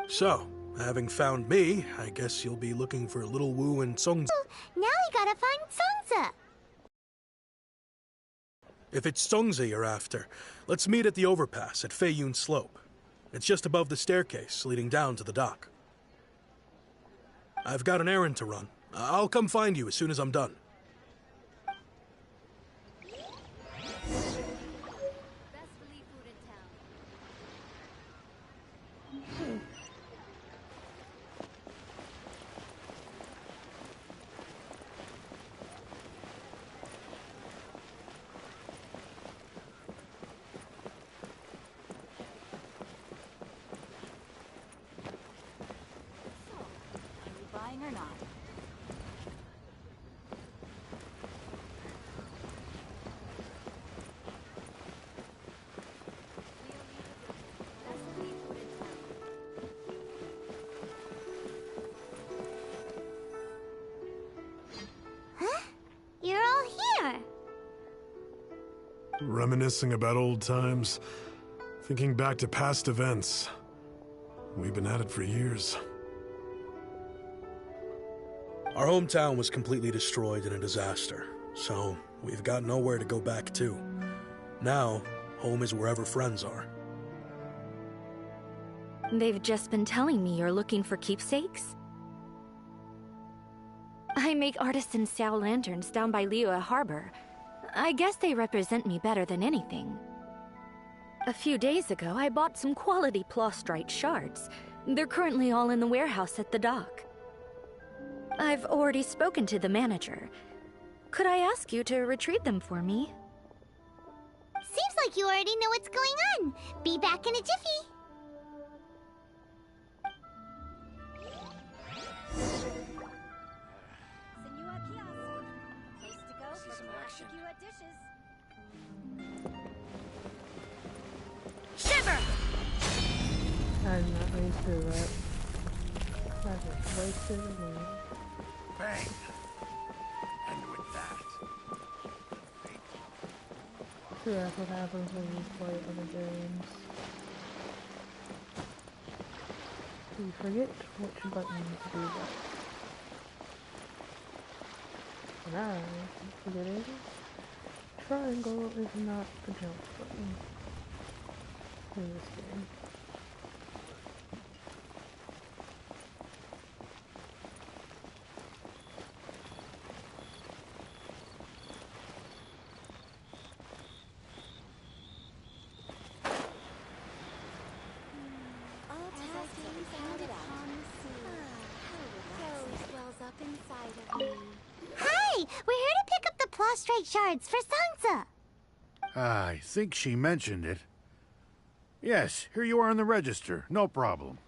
Speaker 7: So, having found me, I guess you'll be looking for little Wu and Songza.
Speaker 1: Now we gotta find Songza.
Speaker 7: If it's Songza you're after, let's meet at the overpass at Feiyun Slope. It's just above the staircase leading down to the dock. I've got an errand to run. I'll come find you as soon as I'm done.
Speaker 3: Or not.
Speaker 1: Huh? You're all here.
Speaker 11: Reminiscing about old times, thinking back to past events. We've been at it for years.
Speaker 7: Our hometown was completely destroyed in a disaster, so we've got nowhere to go back to. Now, home is wherever friends are.
Speaker 12: They've just been telling me you're looking for keepsakes? I make artisan Xiao lanterns down by Liyue Harbor. I guess they represent me better than anything. A few days ago, I bought some quality plastrite shards. They're currently all in the warehouse at the dock. I've already spoken to the manager. Could I ask you to retrieve them for me?
Speaker 1: Seems like you already know what's going on. Be back in a jiffy.
Speaker 12: Shiver!
Speaker 2: I did not mean to do that. I just wasted a minute.
Speaker 8: Bang! And with that...
Speaker 2: See, that's what happens when you play other games. You forget which button to do that. And I keep forgetting triangle is not the jump button in this game.
Speaker 1: Hi! We're here to pick up the plastrite shards for Sansa.
Speaker 13: I think she mentioned it. Yes, here you are on the register. No problem.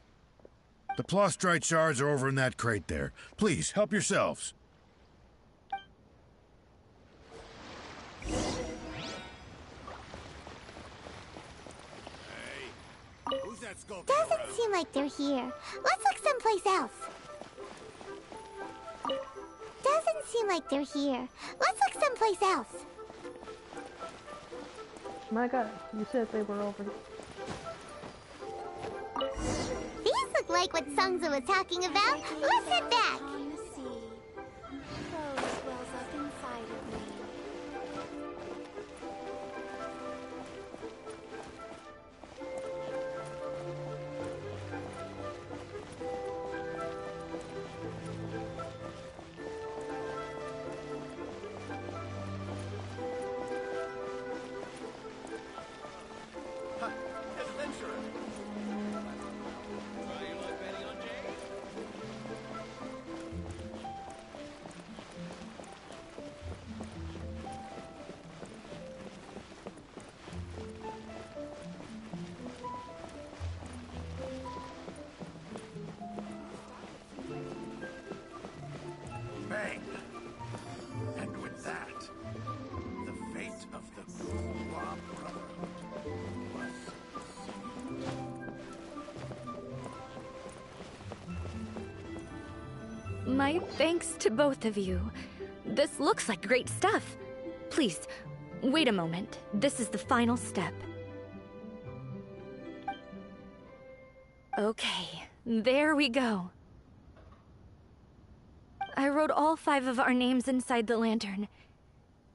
Speaker 13: The plastrite shards are over in that crate there. Please, help yourselves.
Speaker 8: Who's that skulking
Speaker 1: Doesn't
Speaker 8: around?
Speaker 1: seem like they're here. Let's look someplace else. Doesn't seem like they're here. Let's look someplace else.
Speaker 2: My god, you said they were over here.
Speaker 1: These look like what Sungza was talking about. Let's head back.
Speaker 12: My thanks to both of you. This looks like great stuff. Please, wait a moment. This is the final step. Okay, there we go. I wrote all 5 of our names inside the lantern.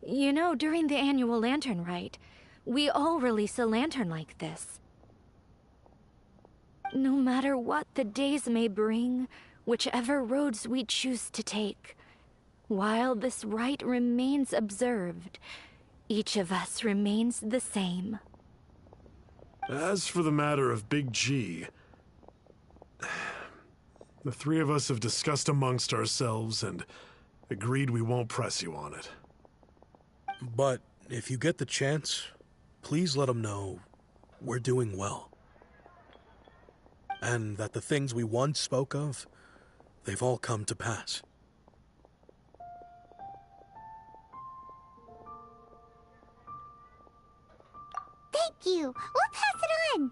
Speaker 12: You know, during the annual lantern rite, we all release a lantern like this. No matter what the days may bring, whichever roads we choose to take, while this rite remains observed, each of us remains the same.
Speaker 11: As for the matter of Big G, the 3 of us have discussed amongst ourselves and agreed we won't press you on it.
Speaker 7: But if you get the chance, please let him know we're doing well. And that the things we once spoke of, they've all come to pass.
Speaker 1: Thank you. We'll pass it on.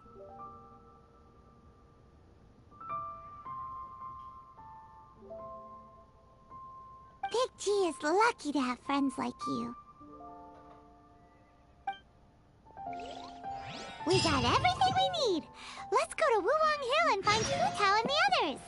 Speaker 1: Big G is lucky to have friends like you. We got everything we need. Let's go to Wulong Hill and find Hu Tao and the others.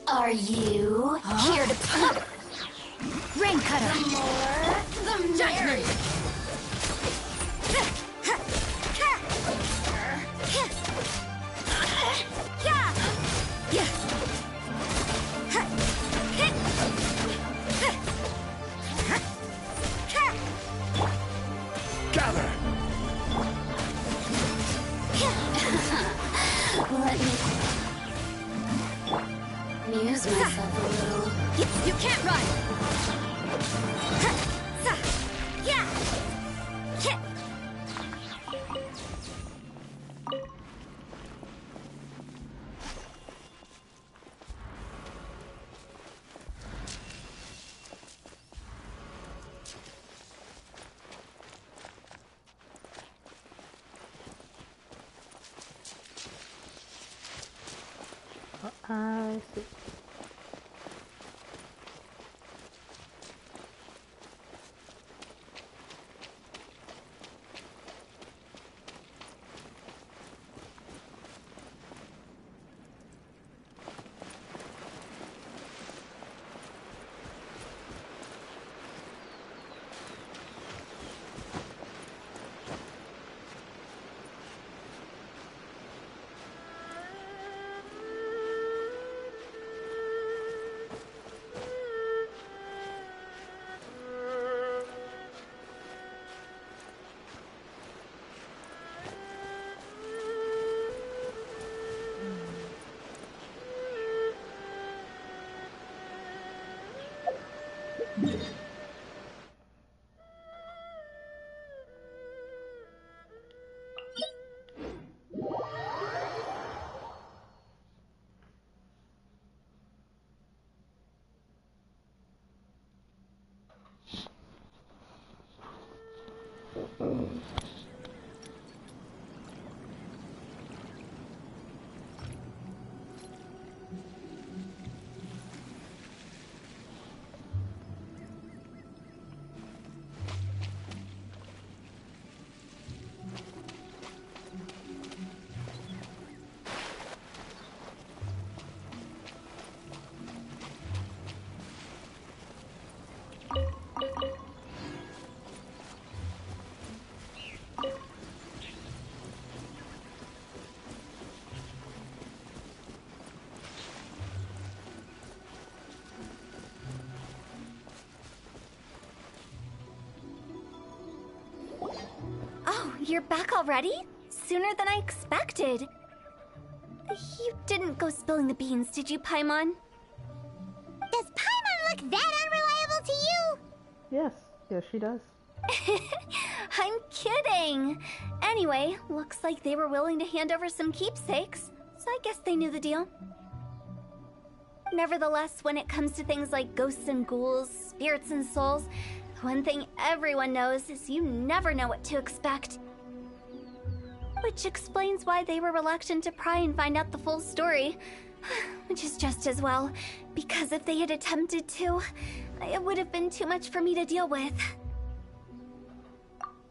Speaker 6: Are you here to play?
Speaker 3: Rain cutter.
Speaker 6: The more, the merrier.
Speaker 11: Gather!
Speaker 6: Let me amuse myself a little.
Speaker 3: You can't run.
Speaker 2: I see.
Speaker 6: You're back already? Sooner than I expected. You didn't go spilling the beans, did you, Paimon?
Speaker 1: Does Paimon look that unreliable to you?
Speaker 2: Yes. Yes, she does.
Speaker 6: I'm kidding. Anyway, looks like they were willing to hand over some keepsakes, so I guess they knew the deal. Nevertheless, when it comes to things like ghosts and ghouls, spirits and souls, one thing everyone knows is you never know what to expect. Which explains why they were reluctant to pry and find out the full story. Which is just as well, because if they had attempted to, it would have been too much for me to deal with.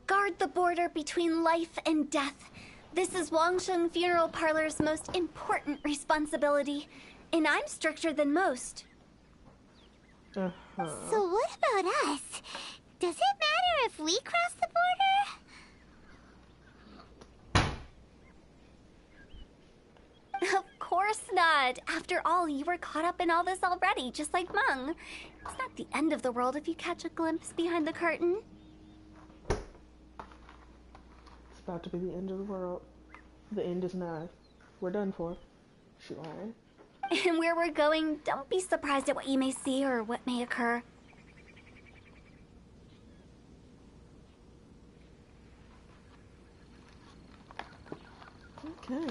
Speaker 6: Guard the border between life and death. This is Wangsheng Funeral Parlor's most important responsibility, and I'm stricter than most.
Speaker 1: So what about us? Does it matter if we cross the border?
Speaker 6: Of course not. After all, you were caught up in all this already, just like Meng. It's not the end of the world if you catch a glimpse behind the curtain.
Speaker 2: It's about to be the end of the world. The end is nigh. We're done for. She lying.
Speaker 6: And where we're going, don't be surprised at what you may see or what may occur.
Speaker 2: Okay.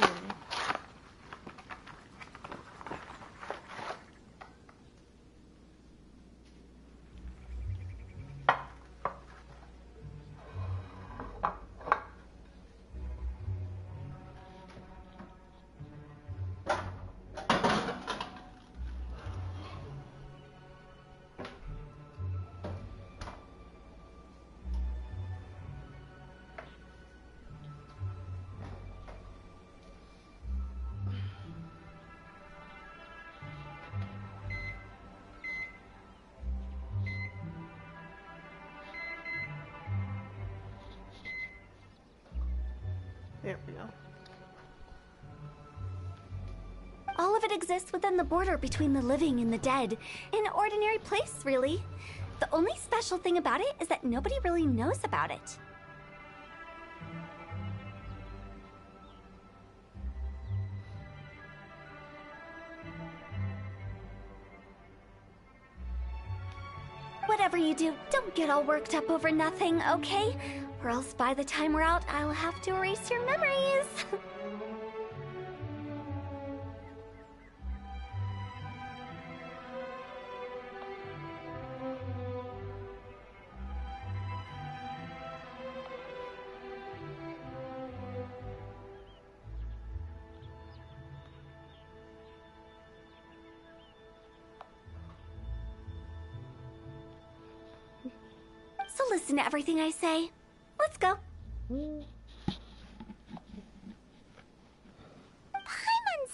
Speaker 2: There we go.
Speaker 6: All of it exists within the border between the living and the dead. An ordinary place, really. The only special thing about it is that nobody really knows about it. Whatever you do, don't get all worked up over nothing, okay? Or else by the time we're out, I'll have to erase your memories. So listen to everything I say. Let's go.
Speaker 1: I'm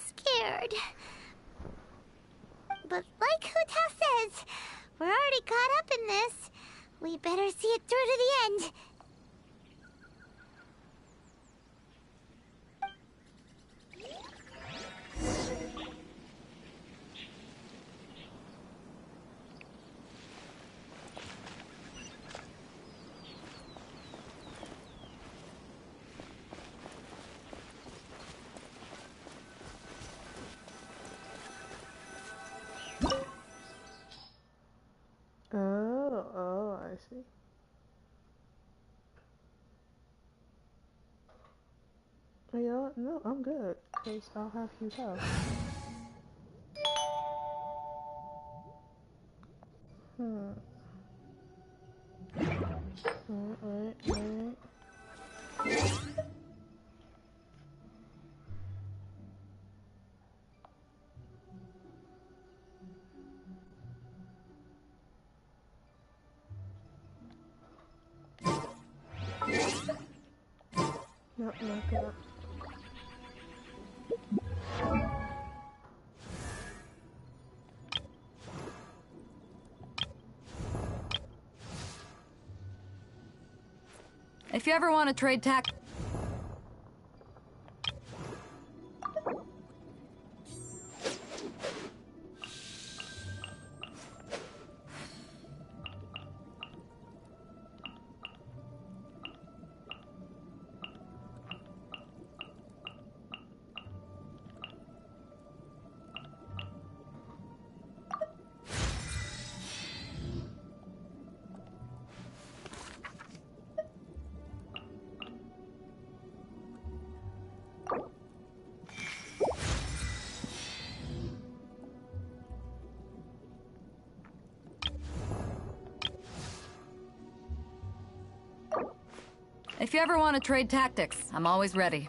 Speaker 1: scared. But like Huta says, we're already caught up in this. We better see it through to the end.
Speaker 2: Oh, I see. Oh, you know what? No, I'm good, because I'll have you help. Alright. Nope, not that.
Speaker 3: If you ever want to trade tack... If you ever want to trade tactics, I'm always ready.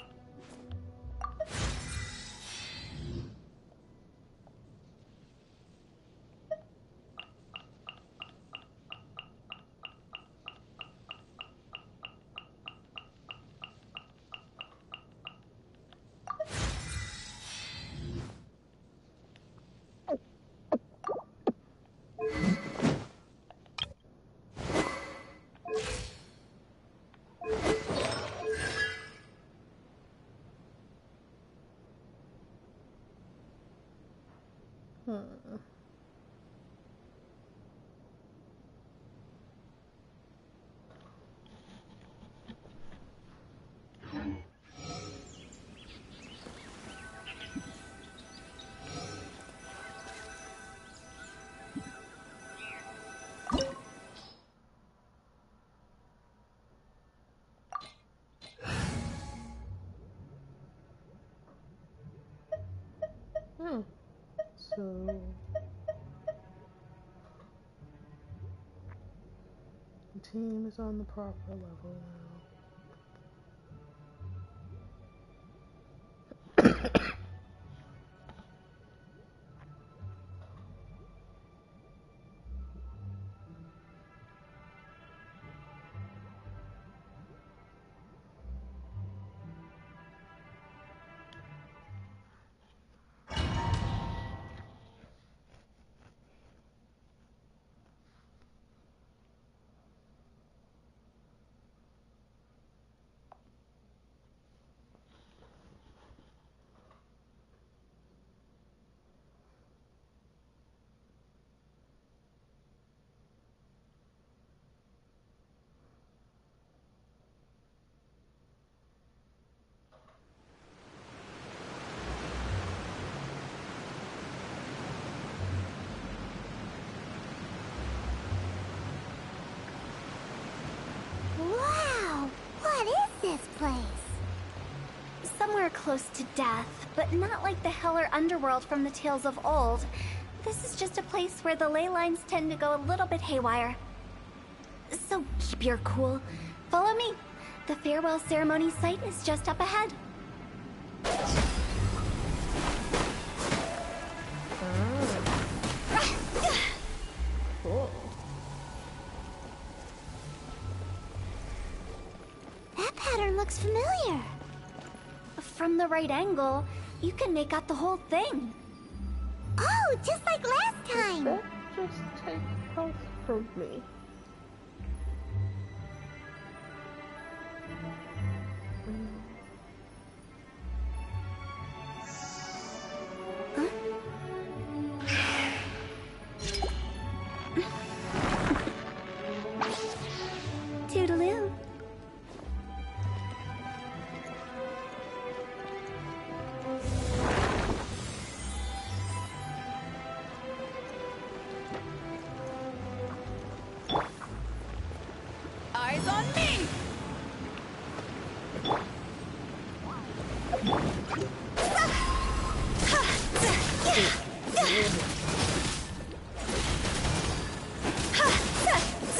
Speaker 2: So the team is on the proper level now.
Speaker 1: Wow! What is this place?
Speaker 6: Somewhere close to death, but not like the hell or underworld from the tales of old. This is just a place where the ley lines tend to go a little bit haywire. So keep your cool. Follow me. The farewell ceremony site is just up ahead.
Speaker 2: Cool.
Speaker 1: That pattern looks familiar.
Speaker 6: From the right angle, you can make out the whole thing.
Speaker 1: Oh, just like last time.
Speaker 2: That just take health from me.
Speaker 6: Toodaloo.
Speaker 3: Eyes on me!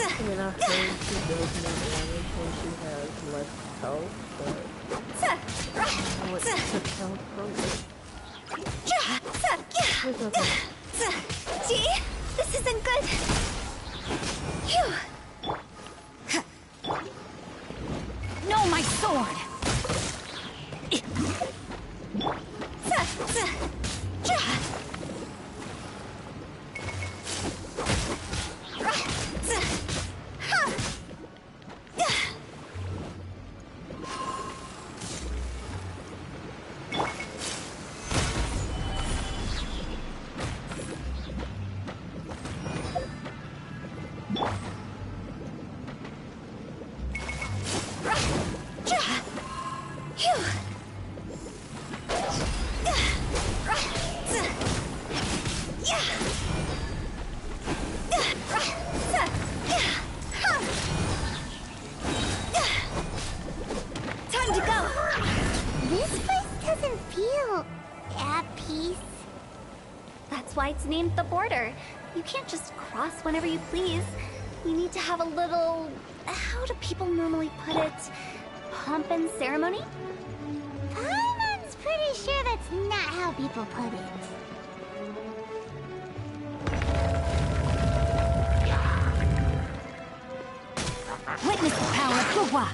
Speaker 2: I mean, I heard she does more damage when she has less health, but what took health from it? It's okay.
Speaker 6: Gee, this isn't good. Phew.
Speaker 3: No, my sword!
Speaker 6: Time to go.
Speaker 1: This place doesn't feel at peace.
Speaker 6: That's why it's named the border. You can't just cross whenever you please. You need to have a little... How do people normally put it? pomp and ceremony?
Speaker 1: Paimon's pretty sure that's not how people put it.
Speaker 3: Witness the power of Gugwa.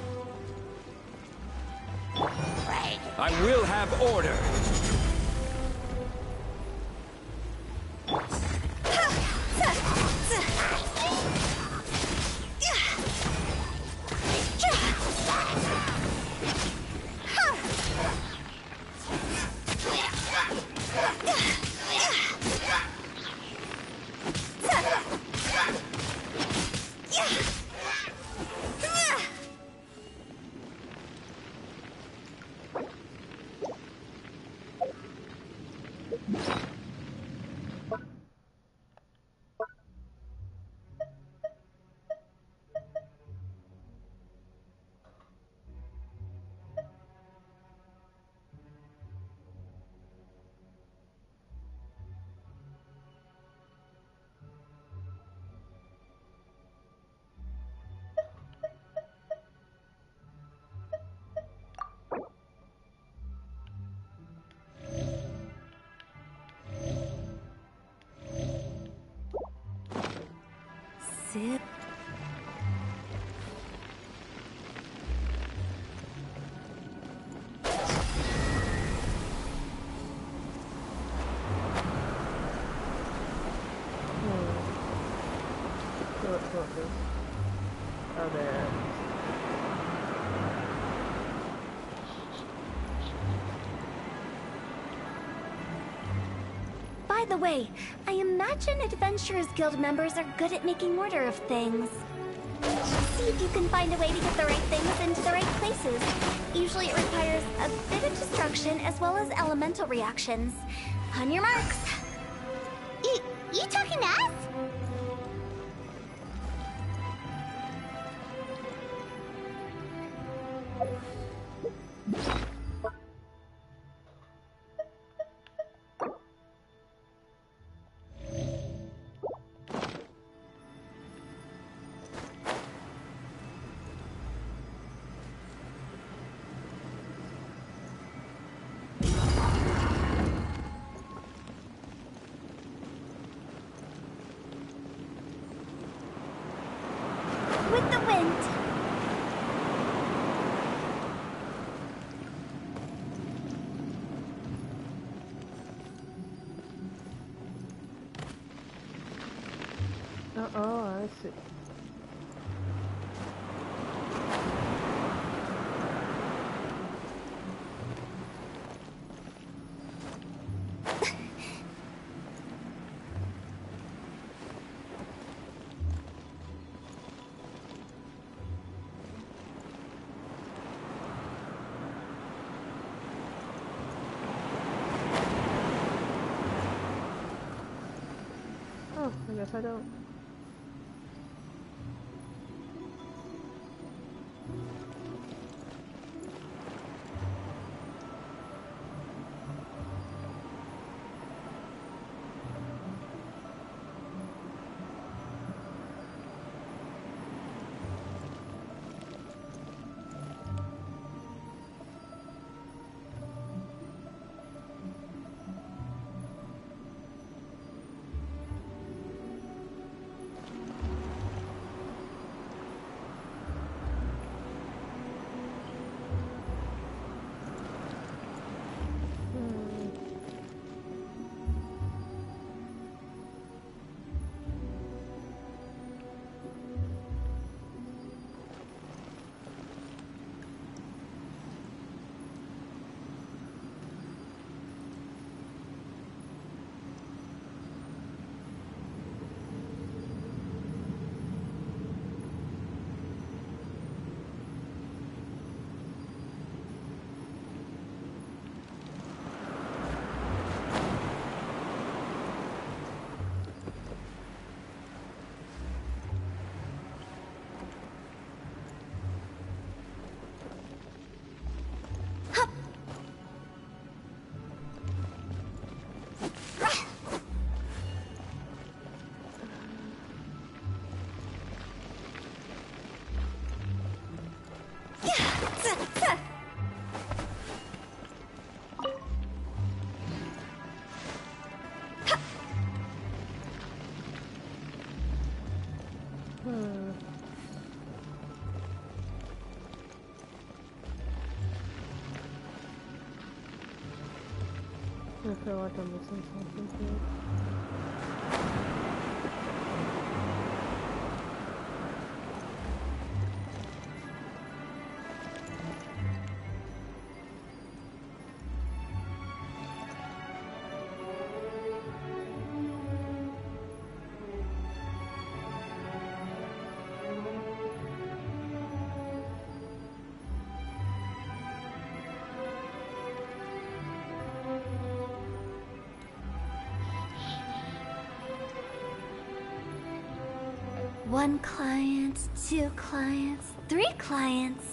Speaker 10: I will have order.
Speaker 12: Sip.
Speaker 2: Oh, there.
Speaker 6: By the way, I imagine Adventurers Guild members are good at making order of things. See if you can find a way to get the right things into the right places. Usually it requires a bit of destruction as well as elemental reactions. On your marks.
Speaker 1: You talking to us?
Speaker 6: With the wind.
Speaker 2: Oh, I see. Oh, I guess I don't. I feel like I'm missing something here.
Speaker 6: One client, 2 clients, 3 clients.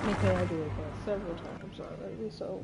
Speaker 2: Okay, I do it several times already, so...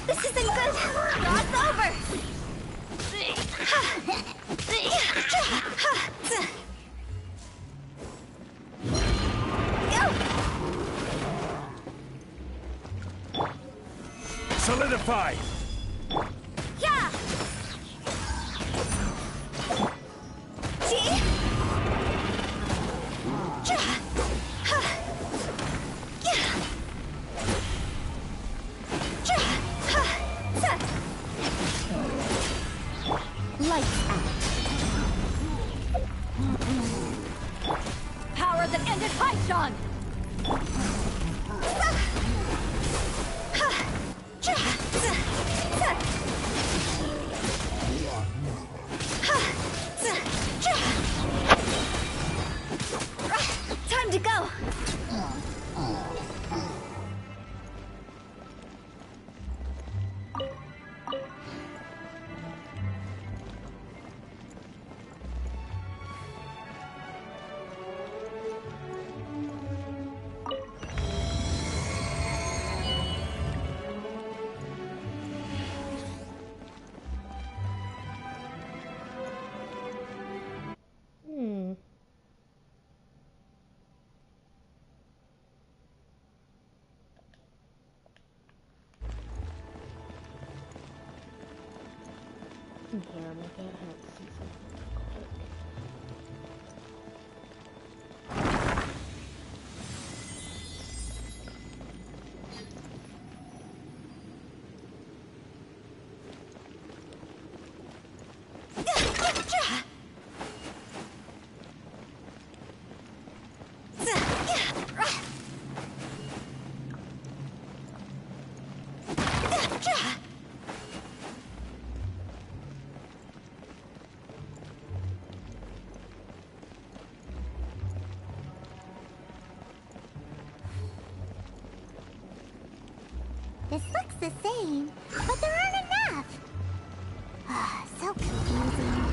Speaker 6: This isn't good. God's over.
Speaker 10: Solidify!
Speaker 6: Yeah!
Speaker 12: Lights out. Power that ended Haishan!
Speaker 6: Time to go!
Speaker 2: Yeah, my dad had to see something real quick.
Speaker 1: This looks the same, but there aren't enough. So confusing.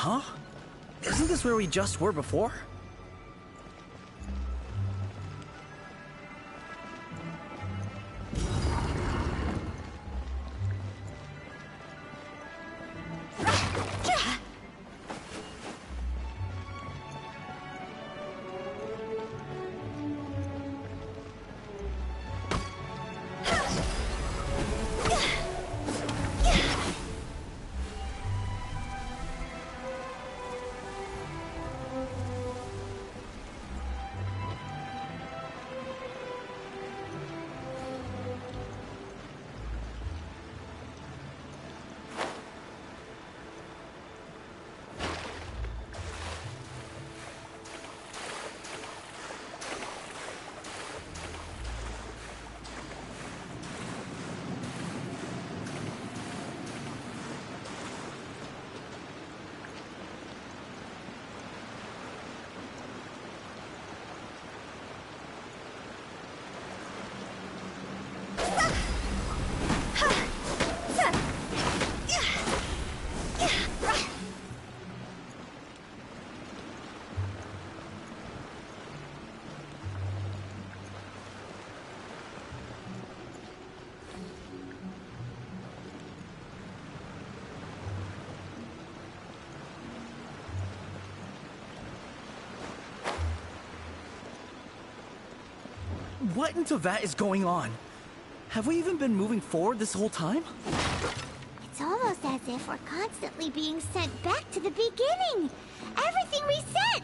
Speaker 5: Huh? Isn't this where we just were before? What in Teyvat is going on? Have we even been moving forward this whole time?
Speaker 1: It's almost as if we're constantly being sent back to the beginning. Everything resets.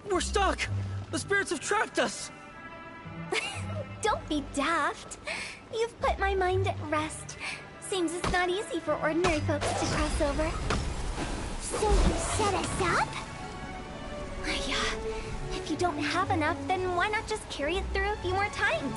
Speaker 5: We're stuck! The spirits have trapped us!
Speaker 6: Don't be daft. You've put my mind at rest. Seems it's not easy for ordinary folks to cross over.
Speaker 1: So you set us up?
Speaker 6: Yeah. If you don't have enough, then why not just carry it through a few more times?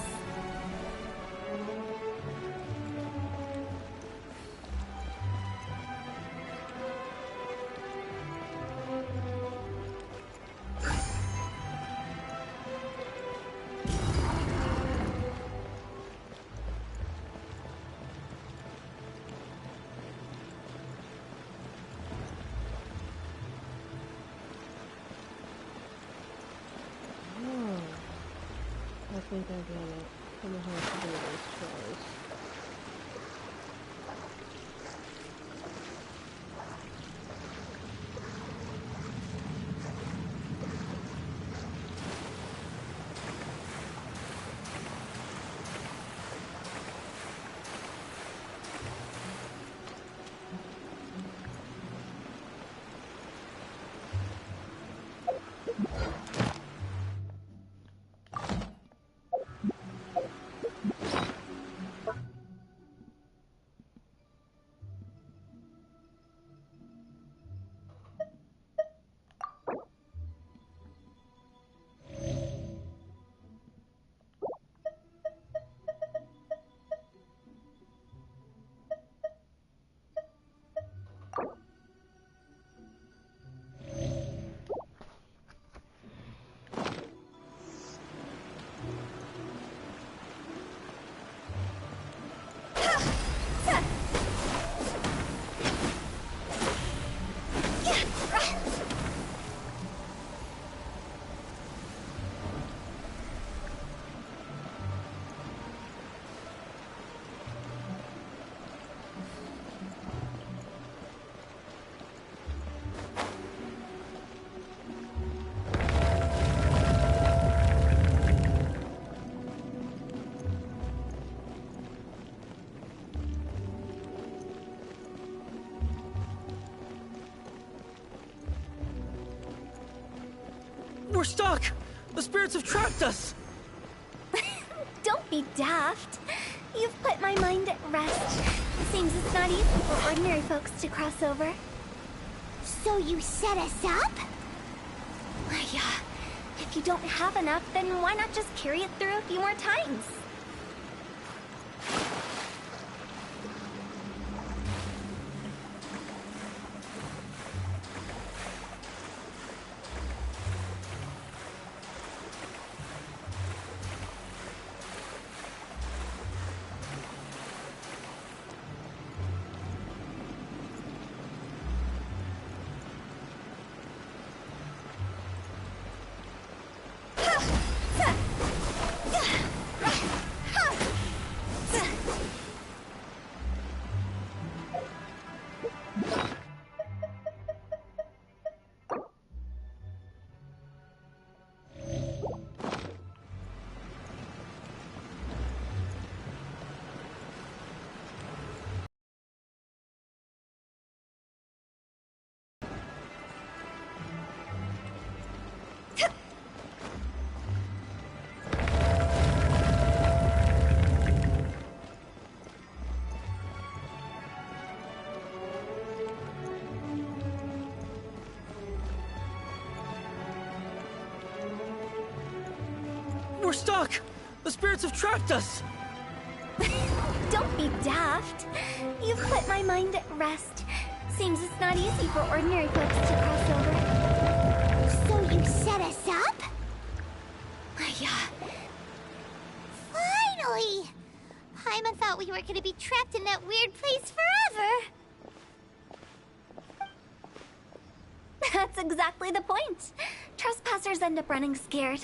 Speaker 2: I think I get it. I'm gonna have to do this twice.
Speaker 5: We're stuck! The spirits have trapped us!
Speaker 6: Don't be daft. You've put my mind at rest. Seems it's not easy for ordinary folks to cross over.
Speaker 1: So you set us up?
Speaker 6: Yeah. If you don't have enough, then why not just carry it through a few more times?
Speaker 5: We're stuck! The spirits have trapped us!
Speaker 6: Don't be daft. You've put my mind at rest. Seems it's not easy for ordinary folks to cross over.
Speaker 1: So you set us up?
Speaker 6: Yeah.
Speaker 1: Finally! Paimon thought we were gonna be trapped in that weird place forever.
Speaker 6: That's exactly the point. Trespassers end up running scared.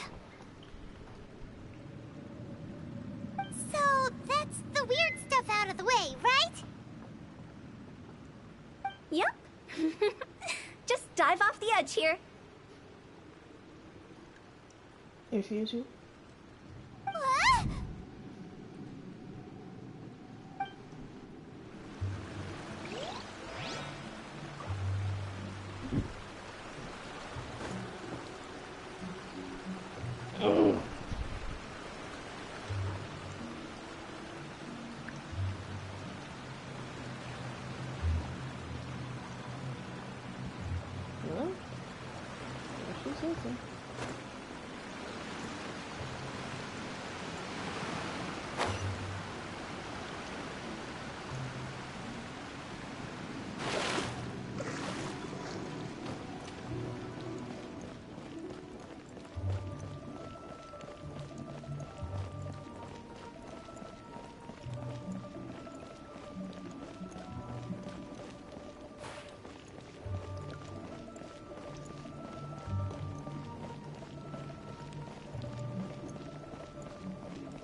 Speaker 1: So that's the weird stuff out of the way, right?
Speaker 6: Yep. Just dive off the edge here.
Speaker 2: Excuse you?
Speaker 1: What?
Speaker 2: Well, she says so.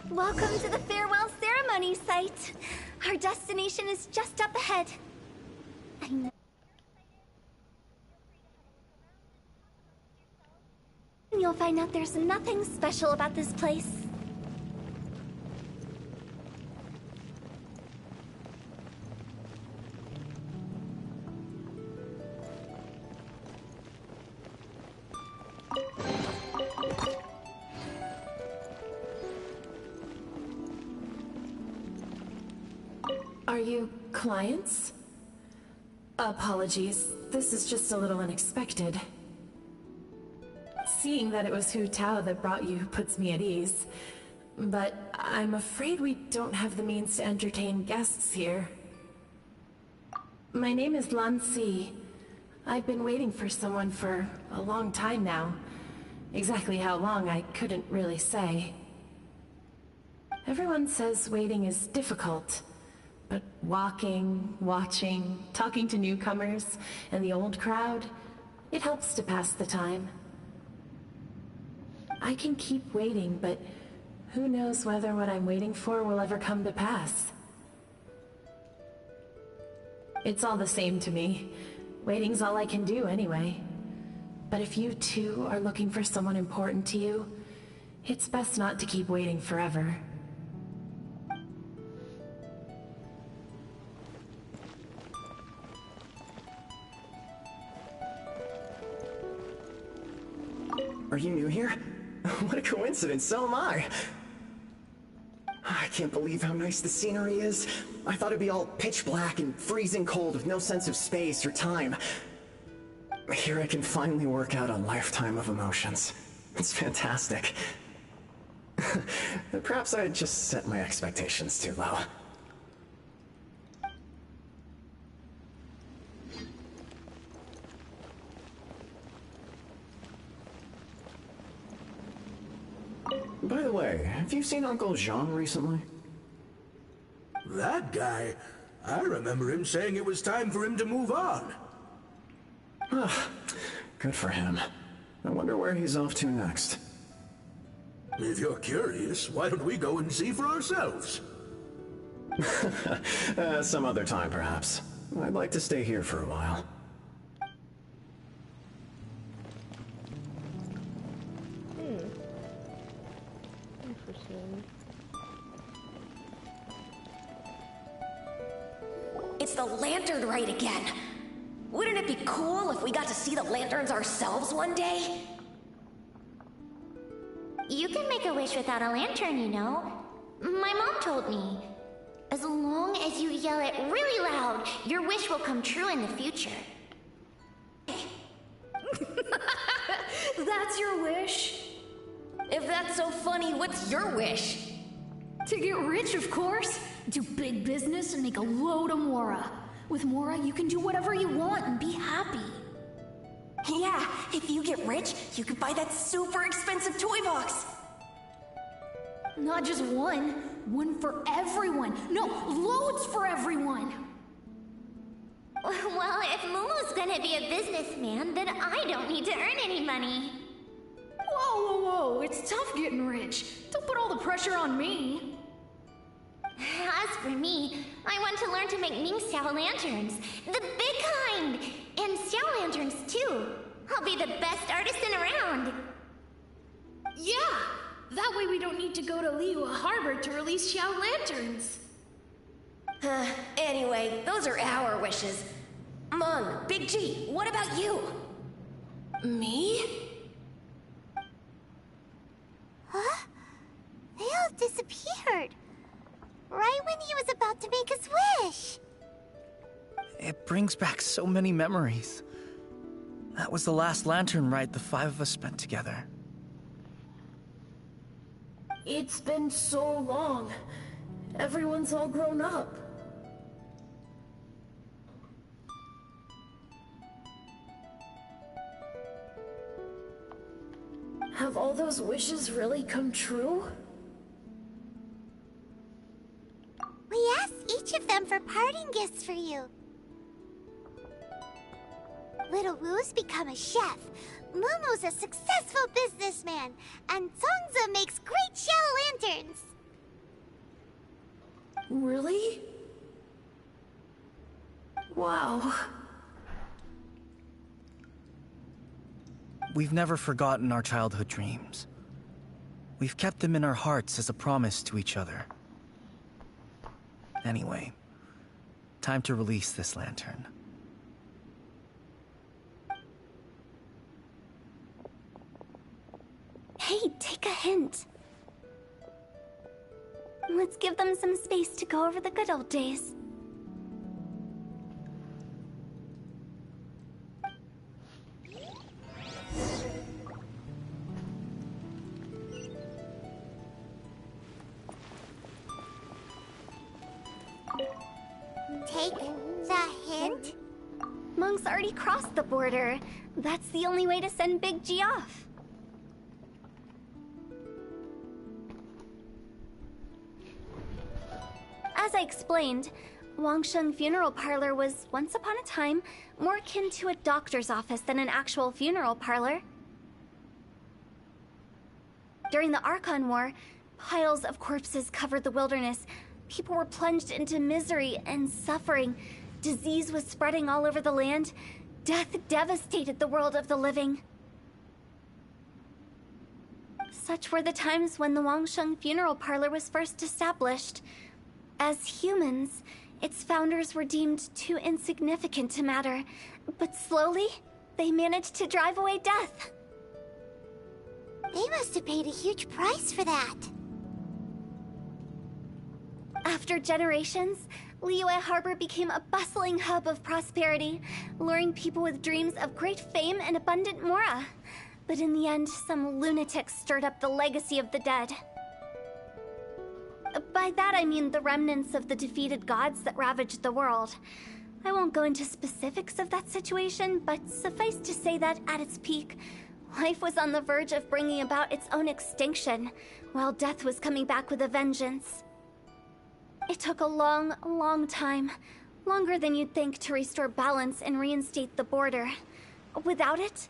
Speaker 6: Welcome to the farewell ceremony site. Our destination is just up ahead. I know. You'll find out there's nothing special about this place.
Speaker 9: Are you clients? Apologies, this is just a little unexpected. Seeing that it was Hu Tao that brought you puts me at ease. But I'm afraid we don't have the means to entertain guests here. My name is Lan Si. I've been waiting for someone for a long time now. Exactly how long, I couldn't really say. Everyone says waiting is difficult. But walking, watching, talking to newcomers, and the old crowd, it helps to pass the time. I can keep waiting, but who knows whether what I'm waiting for will ever come to pass. It's all the same to me. Waiting's all I can do anyway. But if you too are looking for someone important to you, it's best not to keep waiting forever.
Speaker 14: Are you new here? What a coincidence, so am I. I can't believe how nice the scenery is. I thought it'd be all pitch black and freezing cold with no sense of space or time. Here I can finally work out a lifetime of emotions. It's fantastic. Perhaps I just set my expectations too low. By the way, have you seen Uncle Jean recently?
Speaker 7: That guy? I remember him saying it was time for him to move on.
Speaker 14: Good for him. I wonder where he's off to next.
Speaker 7: If you're curious, why don't we go and see for ourselves?
Speaker 14: Some other time, perhaps. I'd like to stay here for a while.
Speaker 2: Interesting.
Speaker 15: It's the lantern rite again. Wouldn't it be cool if we got to see the lanterns ourselves one day?
Speaker 1: You can make a wish without a lantern, you know. My mom told me. As long as you yell it really loud, your wish will come true in the future.
Speaker 15: That's your wish? If that's so funny, what's your wish?
Speaker 3: To get rich, of course. Do big business and make a load of Mora. With Mora, you can do whatever you want and be happy.
Speaker 15: Yeah, if you get rich, you could buy that super expensive toy box.
Speaker 3: Not just one. One for everyone. No, loads for everyone.
Speaker 1: Well, if Momo's gonna be a businessman, then I don't need to earn any money.
Speaker 3: Whoa, whoa, whoa. It's tough getting rich. Don't put all the pressure on me.
Speaker 1: As for me, I want to learn to make Mingxiao lanterns. The big kind! And Xiao lanterns, too. I'll be the best artisan around.
Speaker 9: Yeah! That way we don't need to go to Liyue Harbor to release Xiao lanterns.
Speaker 15: Anyway, those are our wishes. Mung, Big G, what about you?
Speaker 9: Me?
Speaker 1: Huh? They all disappeared. Right when he was about to make his wish.
Speaker 5: It brings back so many memories. That was the last lantern ride the 5 of us spent together.
Speaker 9: It's been so long. Everyone's all grown up. Have all those wishes really come true?
Speaker 1: We asked each of them for parting gifts for you. Little Wu's become a chef. Momo's a successful businessman. And Songza makes great Xiao lanterns.
Speaker 9: Really? Wow.
Speaker 5: We've never forgotten our childhood dreams. We've kept them in our hearts as a promise to each other. Anyway, time to release this lantern.
Speaker 6: Hey, take a hint. Let's give them some space to go over the good old days.
Speaker 1: Take the hint?
Speaker 6: Monk's already crossed the border. That's the only way to send Big G off. As I explained, Wangsheng Funeral Parlor was, once upon a time, more akin to a doctor's office than an actual funeral parlor. During the Archon War, piles of corpses covered the wilderness. People were plunged into misery and suffering. Disease was spreading all over the land. Death devastated the world of the living. Such were the times when the Wangsheng Funeral Parlor was first established. As humans, its founders were deemed too insignificant to matter, but slowly, they managed to drive away death.
Speaker 1: They must have paid a huge price for that.
Speaker 6: After generations, Liyue Harbor became a bustling hub of prosperity, luring people with dreams of great fame and abundant mora. But in the end, some lunatics stirred up the legacy of the dead. By that I mean the remnants of the defeated gods that ravaged the world. I won't go into specifics of that situation, but suffice to say that at its peak, life was on the verge of bringing about its own extinction, while death was coming back with a vengeance. It took a long, long time, longer than you'd think, to restore balance and reinstate the border. Without it,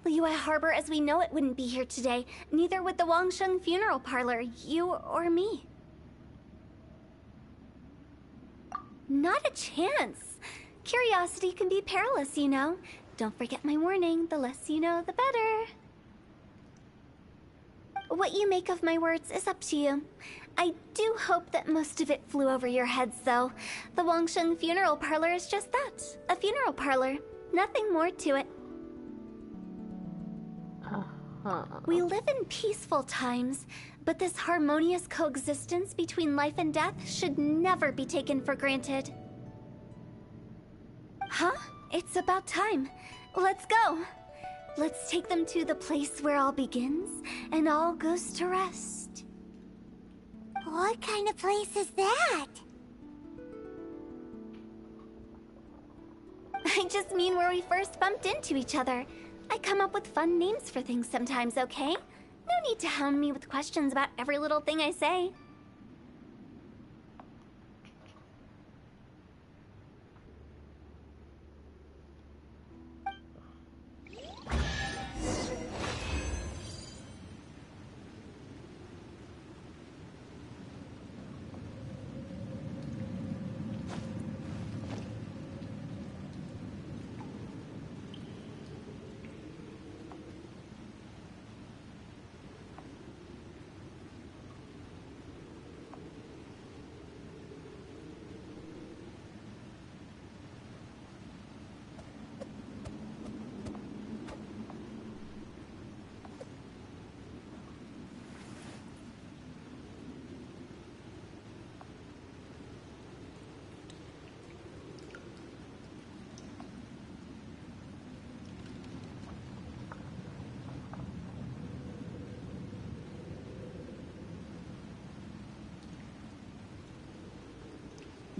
Speaker 6: Liyue Harbor as we know it wouldn't be here today, neither would the Wangsheng Funeral Parlor, you or me. Not a chance. Curiosity can be perilous, you know. Don't forget my warning, the less you know, the better. What you make of my words is up to you. I do hope that most of it flew over your heads, though. The Wangsheng Funeral Parlor is just that, a funeral parlor. Nothing more to it. We live in peaceful times, but this harmonious coexistence between life and death should never be taken for granted. Huh? It's about time. Let's go. Let's take them to the place where all begins and all goes to rest.
Speaker 1: What kind of place is that?
Speaker 6: I just mean where we first bumped into each other. I come up with fun names for things sometimes, okay? No need to hound me with questions about every little thing I say.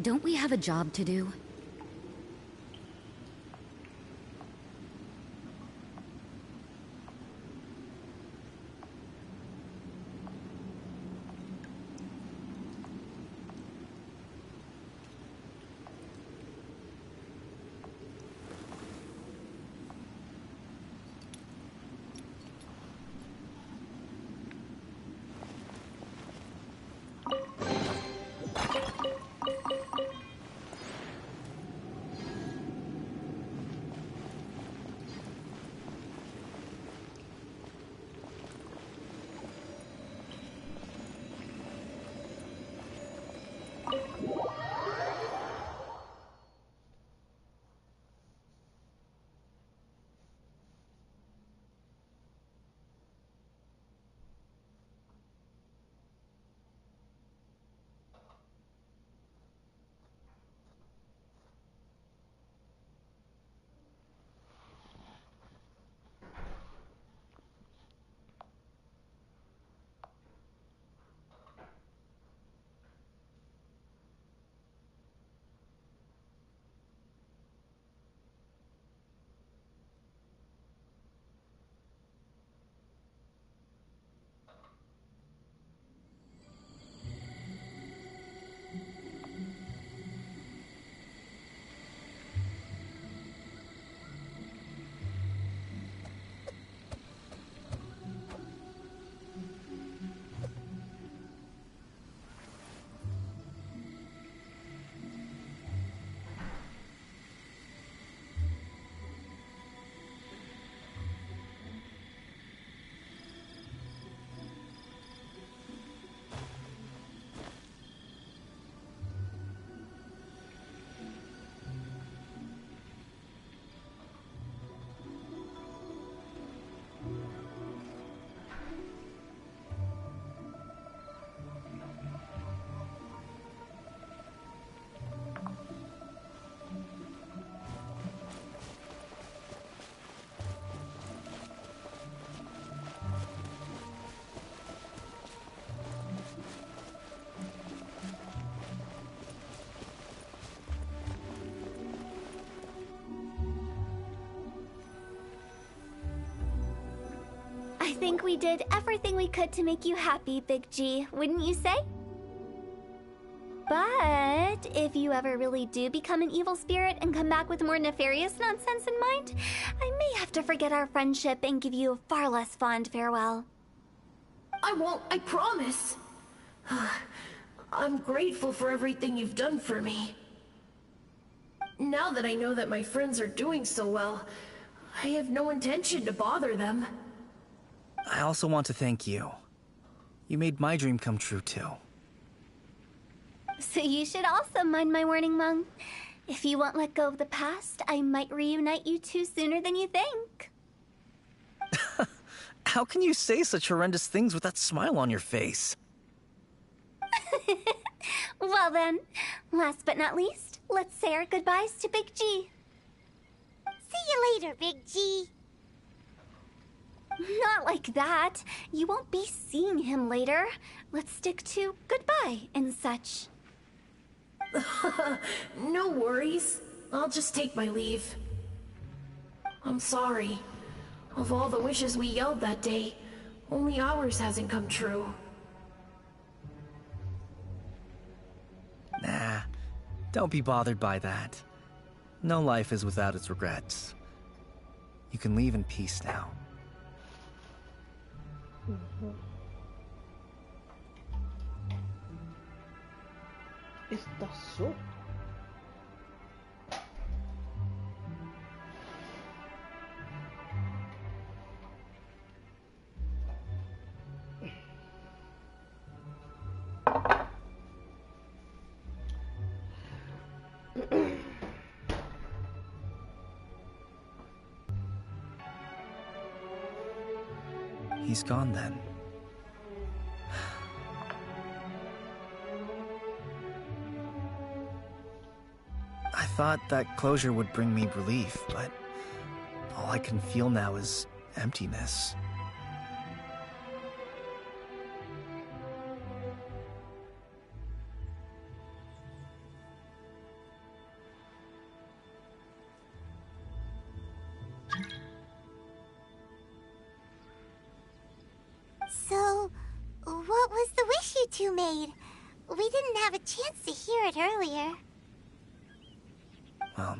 Speaker 16: Don't we have a job to do?
Speaker 6: think we did everything we could to make you happy, Big G, wouldn't you say? But if you ever really do become an evil spirit and come back with more nefarious nonsense in mind, I may have to forget our friendship and give you a far less fond farewell.
Speaker 9: I won't, I promise. I'm grateful for everything you've done for me. Now that I know that my friends are doing so well, I have no intention to bother them.
Speaker 5: I also want to thank you. You made my dream come true, too.
Speaker 6: So you should also mind my warning, Mung. If you won't let go of the past, I might reunite you two sooner than you think.
Speaker 5: How can you say such horrendous things with that smile on your face?
Speaker 6: Well then, last but not least, let's say our goodbyes to Big G.
Speaker 1: See you later, Big G.
Speaker 6: Not like that. You won't be seeing him later. Let's stick to goodbye and such.
Speaker 9: No worries. I'll just take my leave. I'm sorry. Of all the wishes we yelled that day, only ours hasn't come true.
Speaker 5: Nah, don't be bothered by that. No life is without its regrets. You can leave in peace now.
Speaker 2: Is dat zo?
Speaker 5: He's gone then. I thought that closure would bring me relief, but all I can feel now is emptiness.
Speaker 1: So, what was the wish you two made? We didn't have a chance to hear it earlier.
Speaker 5: Well,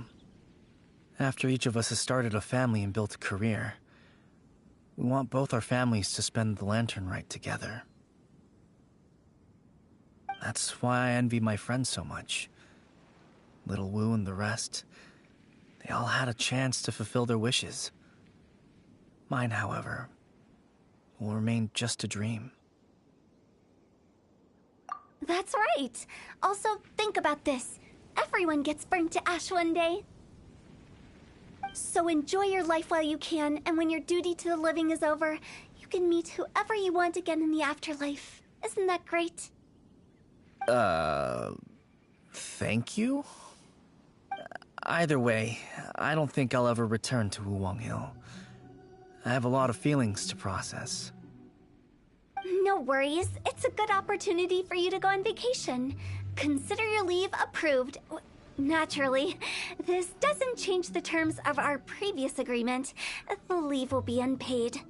Speaker 5: after each of us has started a family and built a career, we want both our families to spend the lantern rite together. That's why I envy my friends so much. Little Wu and the rest, they all had a chance to fulfill their wishes. Mine, however, will remain just a dream.
Speaker 6: That's right. Also, think about this. Everyone gets burnt to ash one day. So enjoy your life while you can, and when your duty to the living is over, you can meet whoever you want again in the afterlife. Isn't that great?
Speaker 5: Thank you? Either way, I don't think I'll ever return to Wuwang Hill. I have a lot of feelings to process.
Speaker 6: No worries. It's a good opportunity for you to go on vacation. Consider your leave approved. Naturally, this doesn't change the terms of our previous agreement. The leave will be unpaid.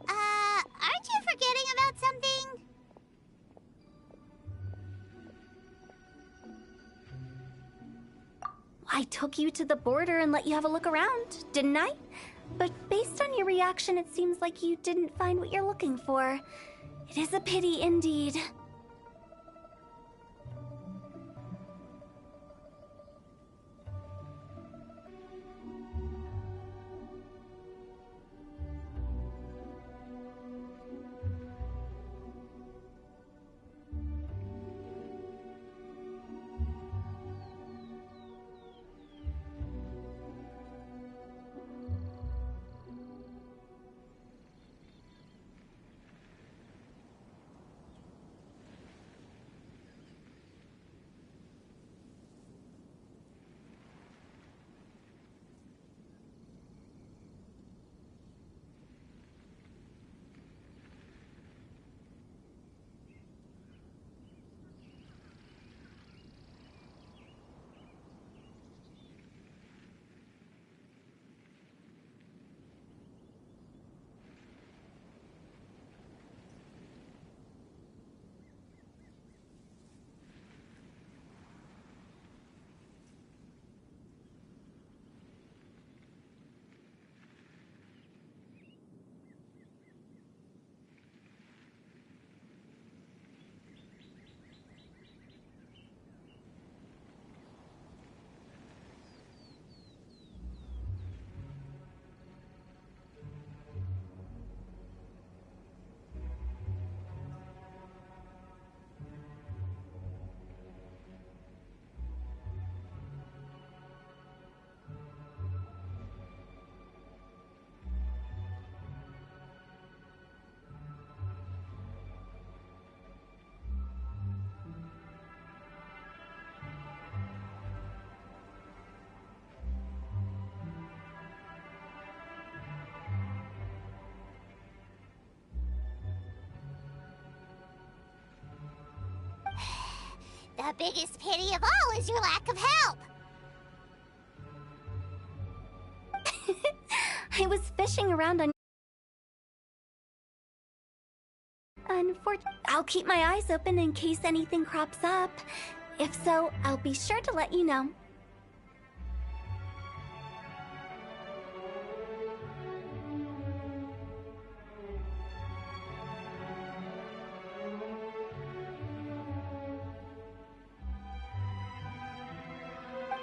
Speaker 1: Aren't you forgetting about something?
Speaker 6: I took you to the border and let you have a look around, didn't I? But based on your reaction, it seems like you didn't find what you're looking for. It is a pity indeed.
Speaker 1: The biggest pity of all is your lack of help.
Speaker 6: I was fishing around on... I'll keep my eyes open in case anything crops up. If so, I'll be sure to let you know.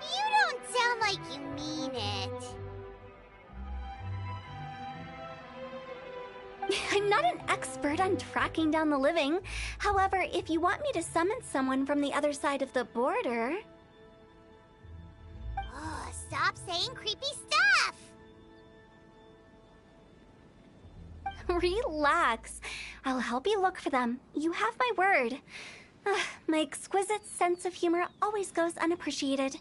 Speaker 1: You don't sound like you mean it.
Speaker 6: I'm not an expert on tracking down the living. However, if you want me to summon someone from the other side of the border...
Speaker 1: Oh, stop saying creepy stuff!
Speaker 6: Relax. I'll help you look for them. You have my word. My exquisite sense of humor always goes unappreciated.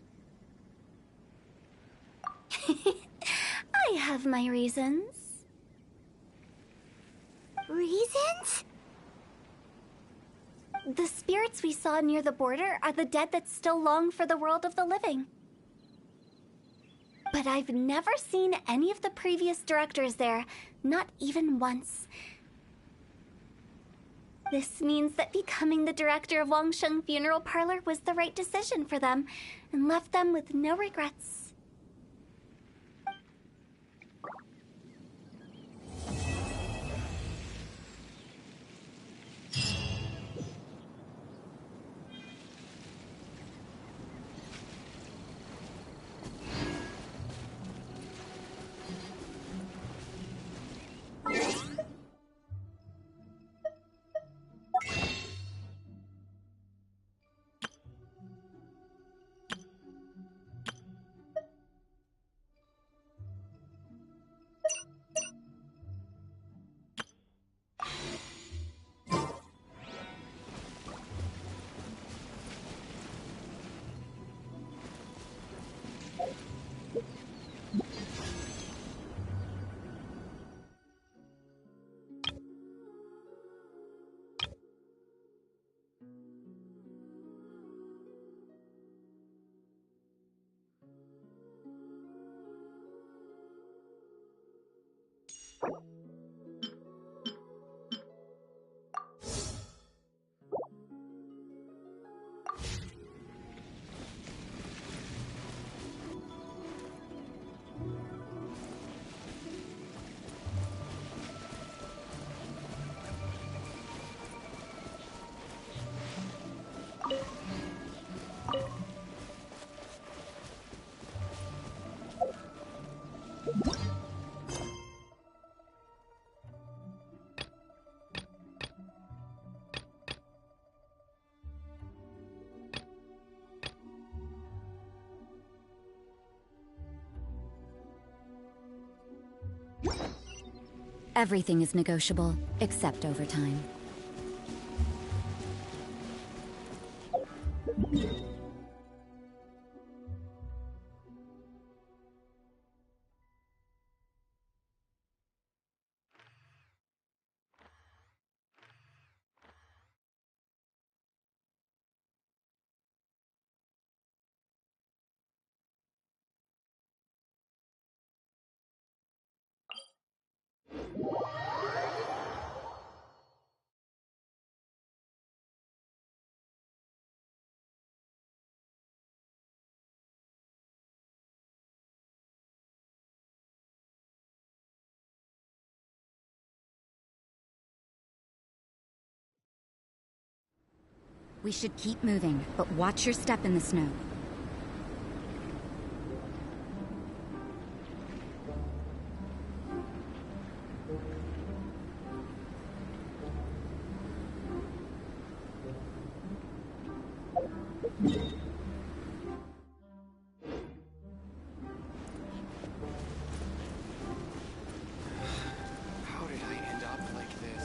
Speaker 6: I have my reasons.
Speaker 1: Reasons?
Speaker 6: The spirits we saw near the border are the dead that still long for the world of the living. But I've never seen any of the previous directors there, not even once. This means that becoming the director of Wangsheng Funeral Parlor was the right decision for them, and left them with no regrets.
Speaker 16: Everything is negotiable, except overtime. We should keep moving, but watch your step in the snow.
Speaker 17: How did I end up like this?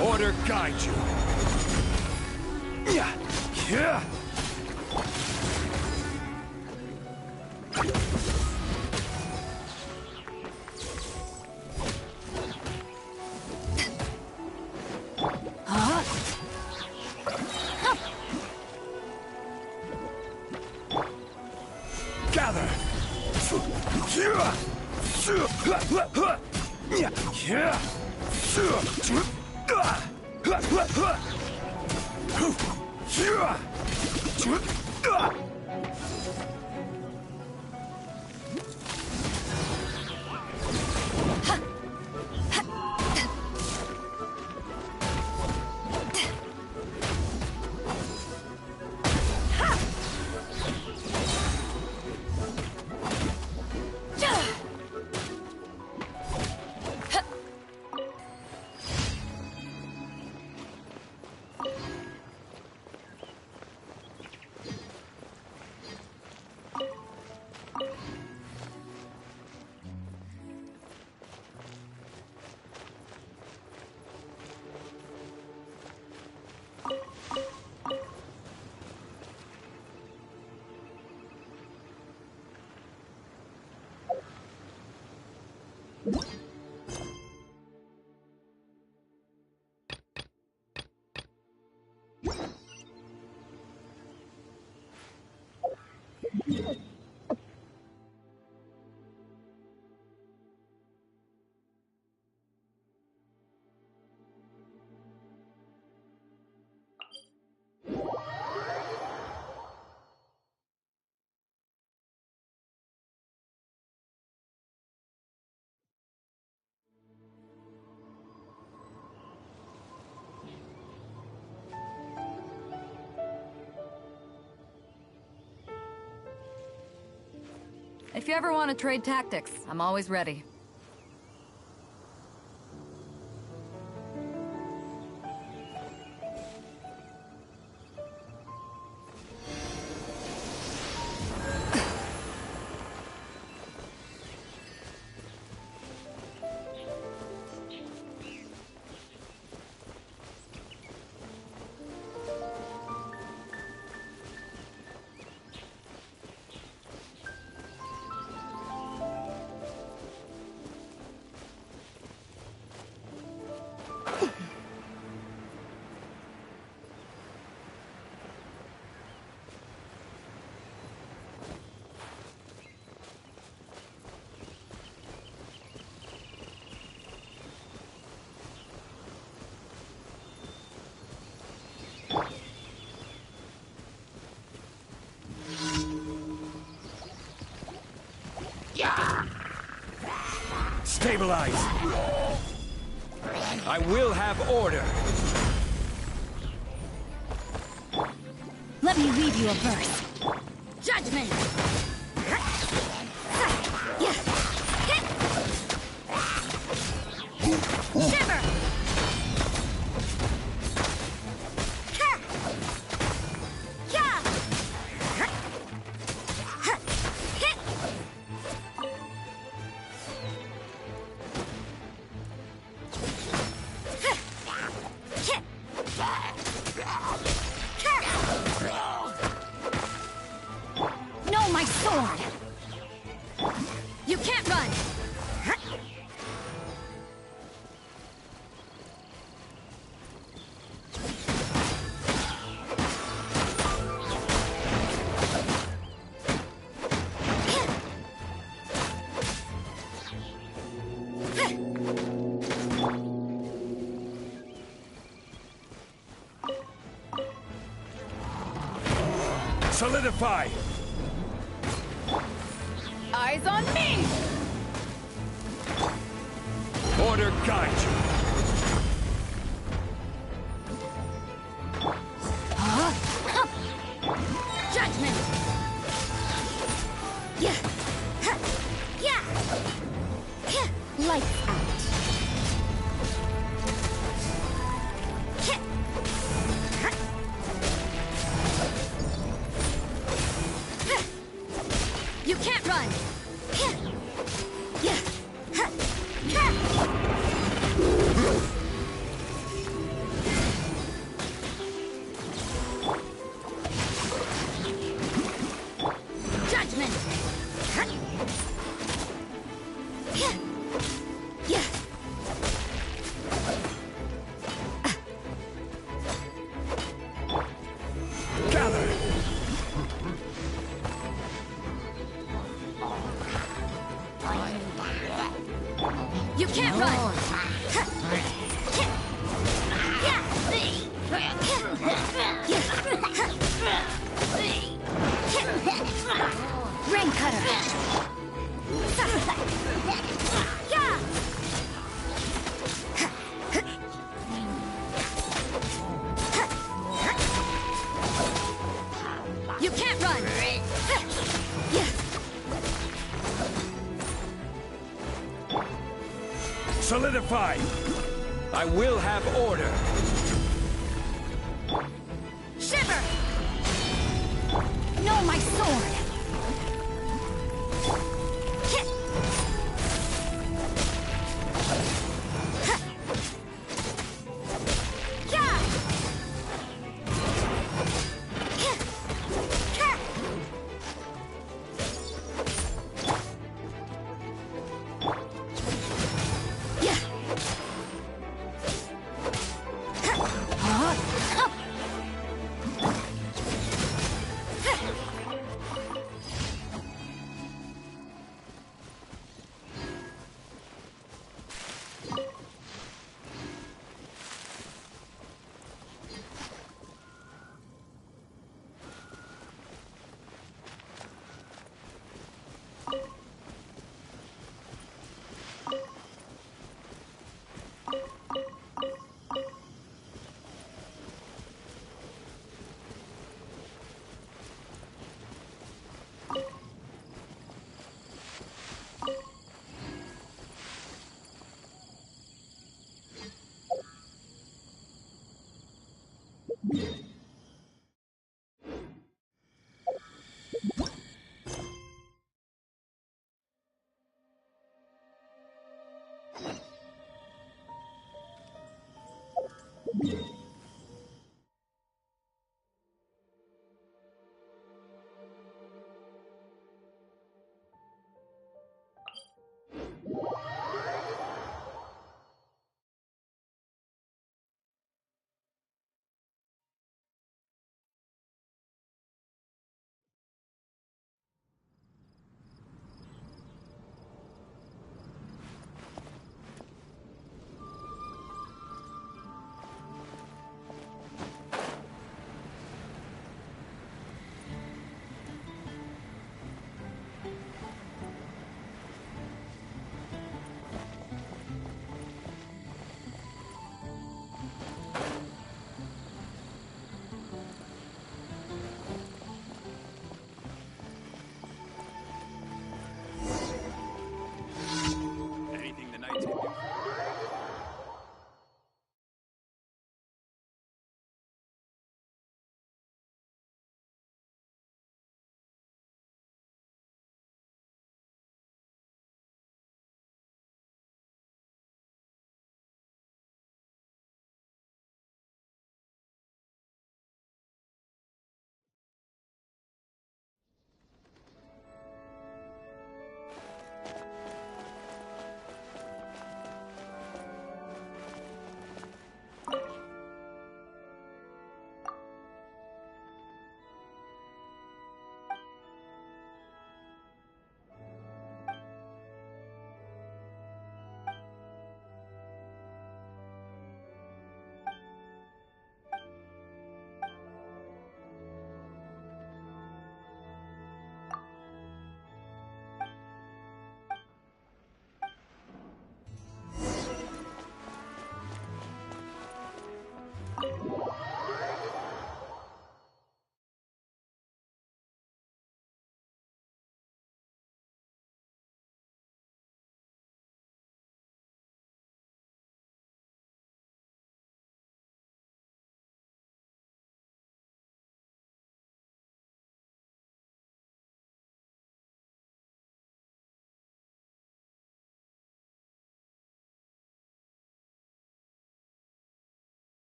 Speaker 10: Order guide you. Gather.
Speaker 18: If you ever want to trade tactics, I'm always ready.
Speaker 10: Stabilize! I will have order!
Speaker 16: Let me read you a verse. Judgment! Shiver! No, my sword! You can't run!
Speaker 10: Solidify!
Speaker 18: Eyes on me!
Speaker 10: Order guide you!
Speaker 16: Judgment! Lights out. You can't run! judgment!
Speaker 10: Gather!
Speaker 16: You can't run! Rain cutter! You can't run!
Speaker 10: Solidify! I will have order!
Speaker 16: Shiver! No, my sword!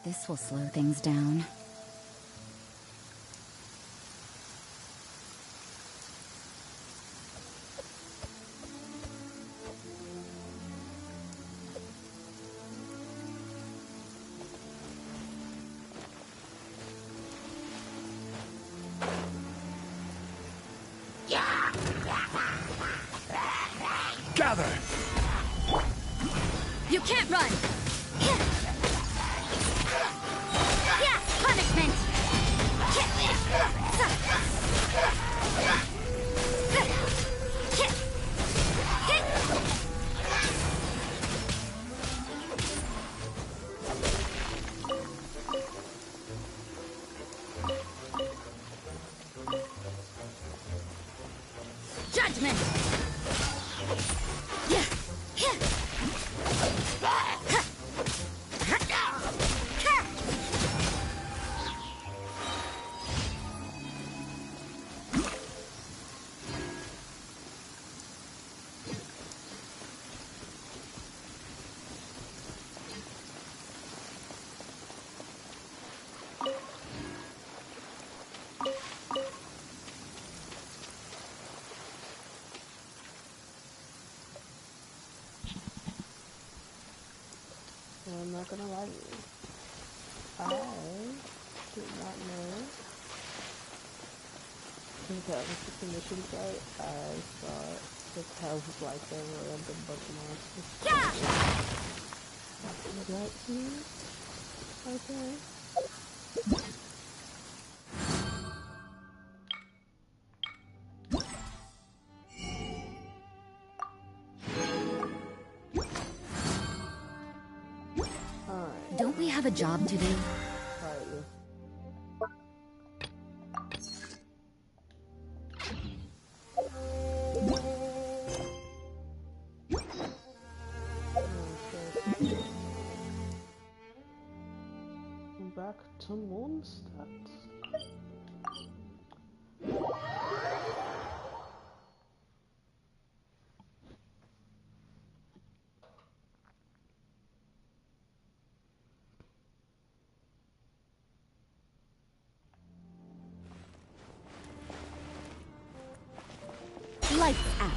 Speaker 16: This will slow things down.
Speaker 10: Gather!
Speaker 3: You can't run! Yeah, punishment! Judgment!
Speaker 2: I'm not gonna lie to you. I did not know that was the commission site. I thought that was like a random bunch of monsters. That's me? Okay.
Speaker 16: Don't we have a job to do?
Speaker 2: Back to Mondstadt.
Speaker 16: Lights out.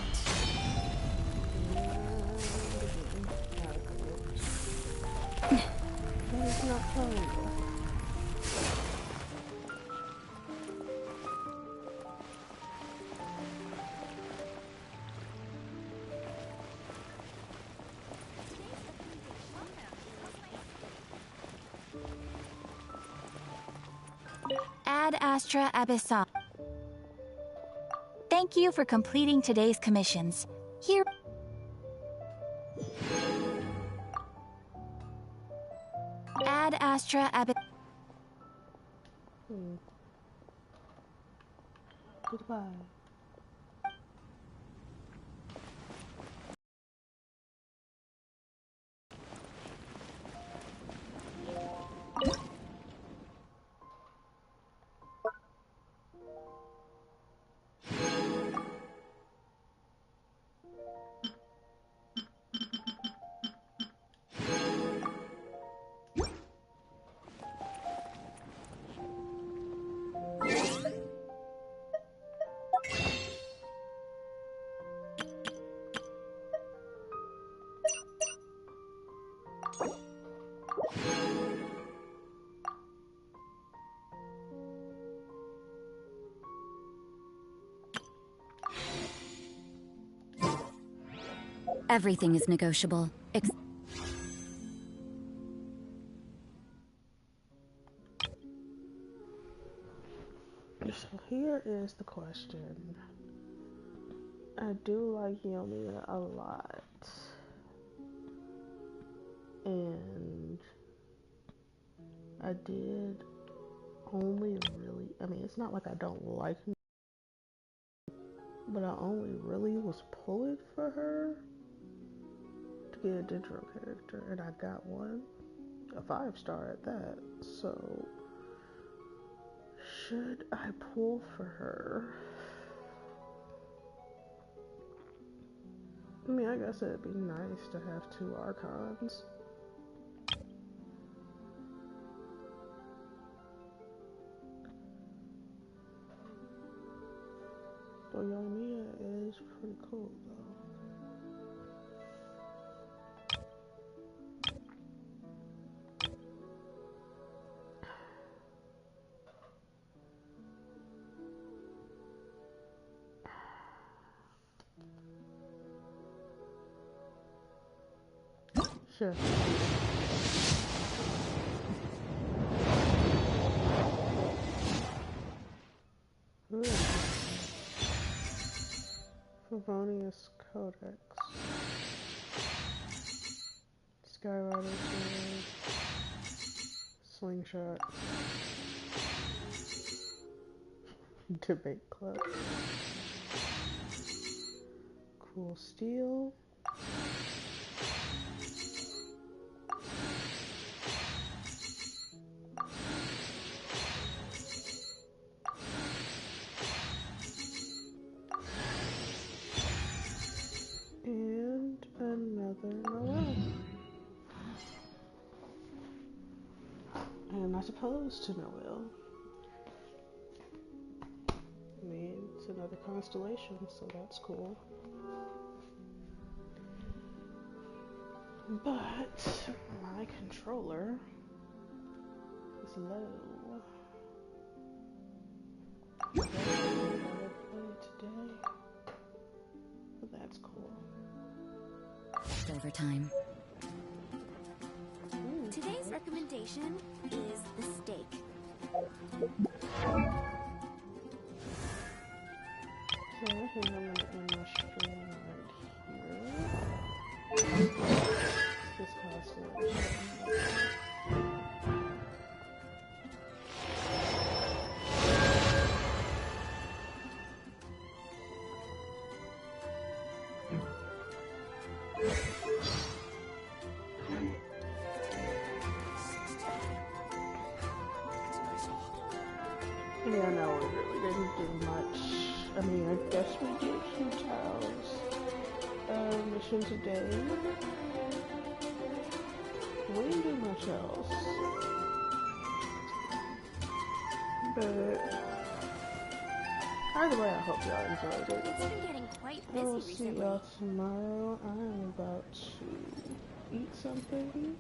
Speaker 2: That is not triangle.
Speaker 19: Ad Astra Abyssal. Thank you for completing today's commissions. Here. Ad Astra Abyssal.
Speaker 2: Goodbye.
Speaker 16: Everything is negotiable.
Speaker 2: So here is the question. I do like Yomi a lot. And I did only really, I mean, it's not like I don't like him, but I only really was pulling for her to get a digital character, and I got one. A 5-star at that. So, should I pull for her? I mean, I guess it'd be nice to have 2 Archons. But Yoimiya is pretty cool, though. Sure. Ooh. Favonius Codex. Skyrider Sword. Slingshot. Debate Club. Cool Steel. And another Noel. And I'm not opposed to Noel. I mean, it's another constellation, so that's cool. But my controller is low. Today. But that's cool.
Speaker 16: Overtime.
Speaker 6: Today's recommendation is the steak.
Speaker 2: So I think I'm gonna end my stream right here. This constellation. Yeah, no, we really didn't do much. I mean, I guess we did 2 towers. Mission today. We didn't do much else. But either way, I hope y'all enjoyed it.
Speaker 6: It's been getting quite
Speaker 2: I will
Speaker 6: busy
Speaker 2: see
Speaker 6: recently.
Speaker 2: y'all tomorrow. I'm about to eat something,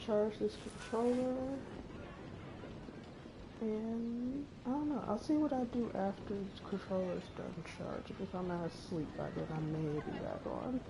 Speaker 2: charge this controller, and I don't know. I'll see what I do after the controller's done charging. If I'm not asleep by then, I may be back on.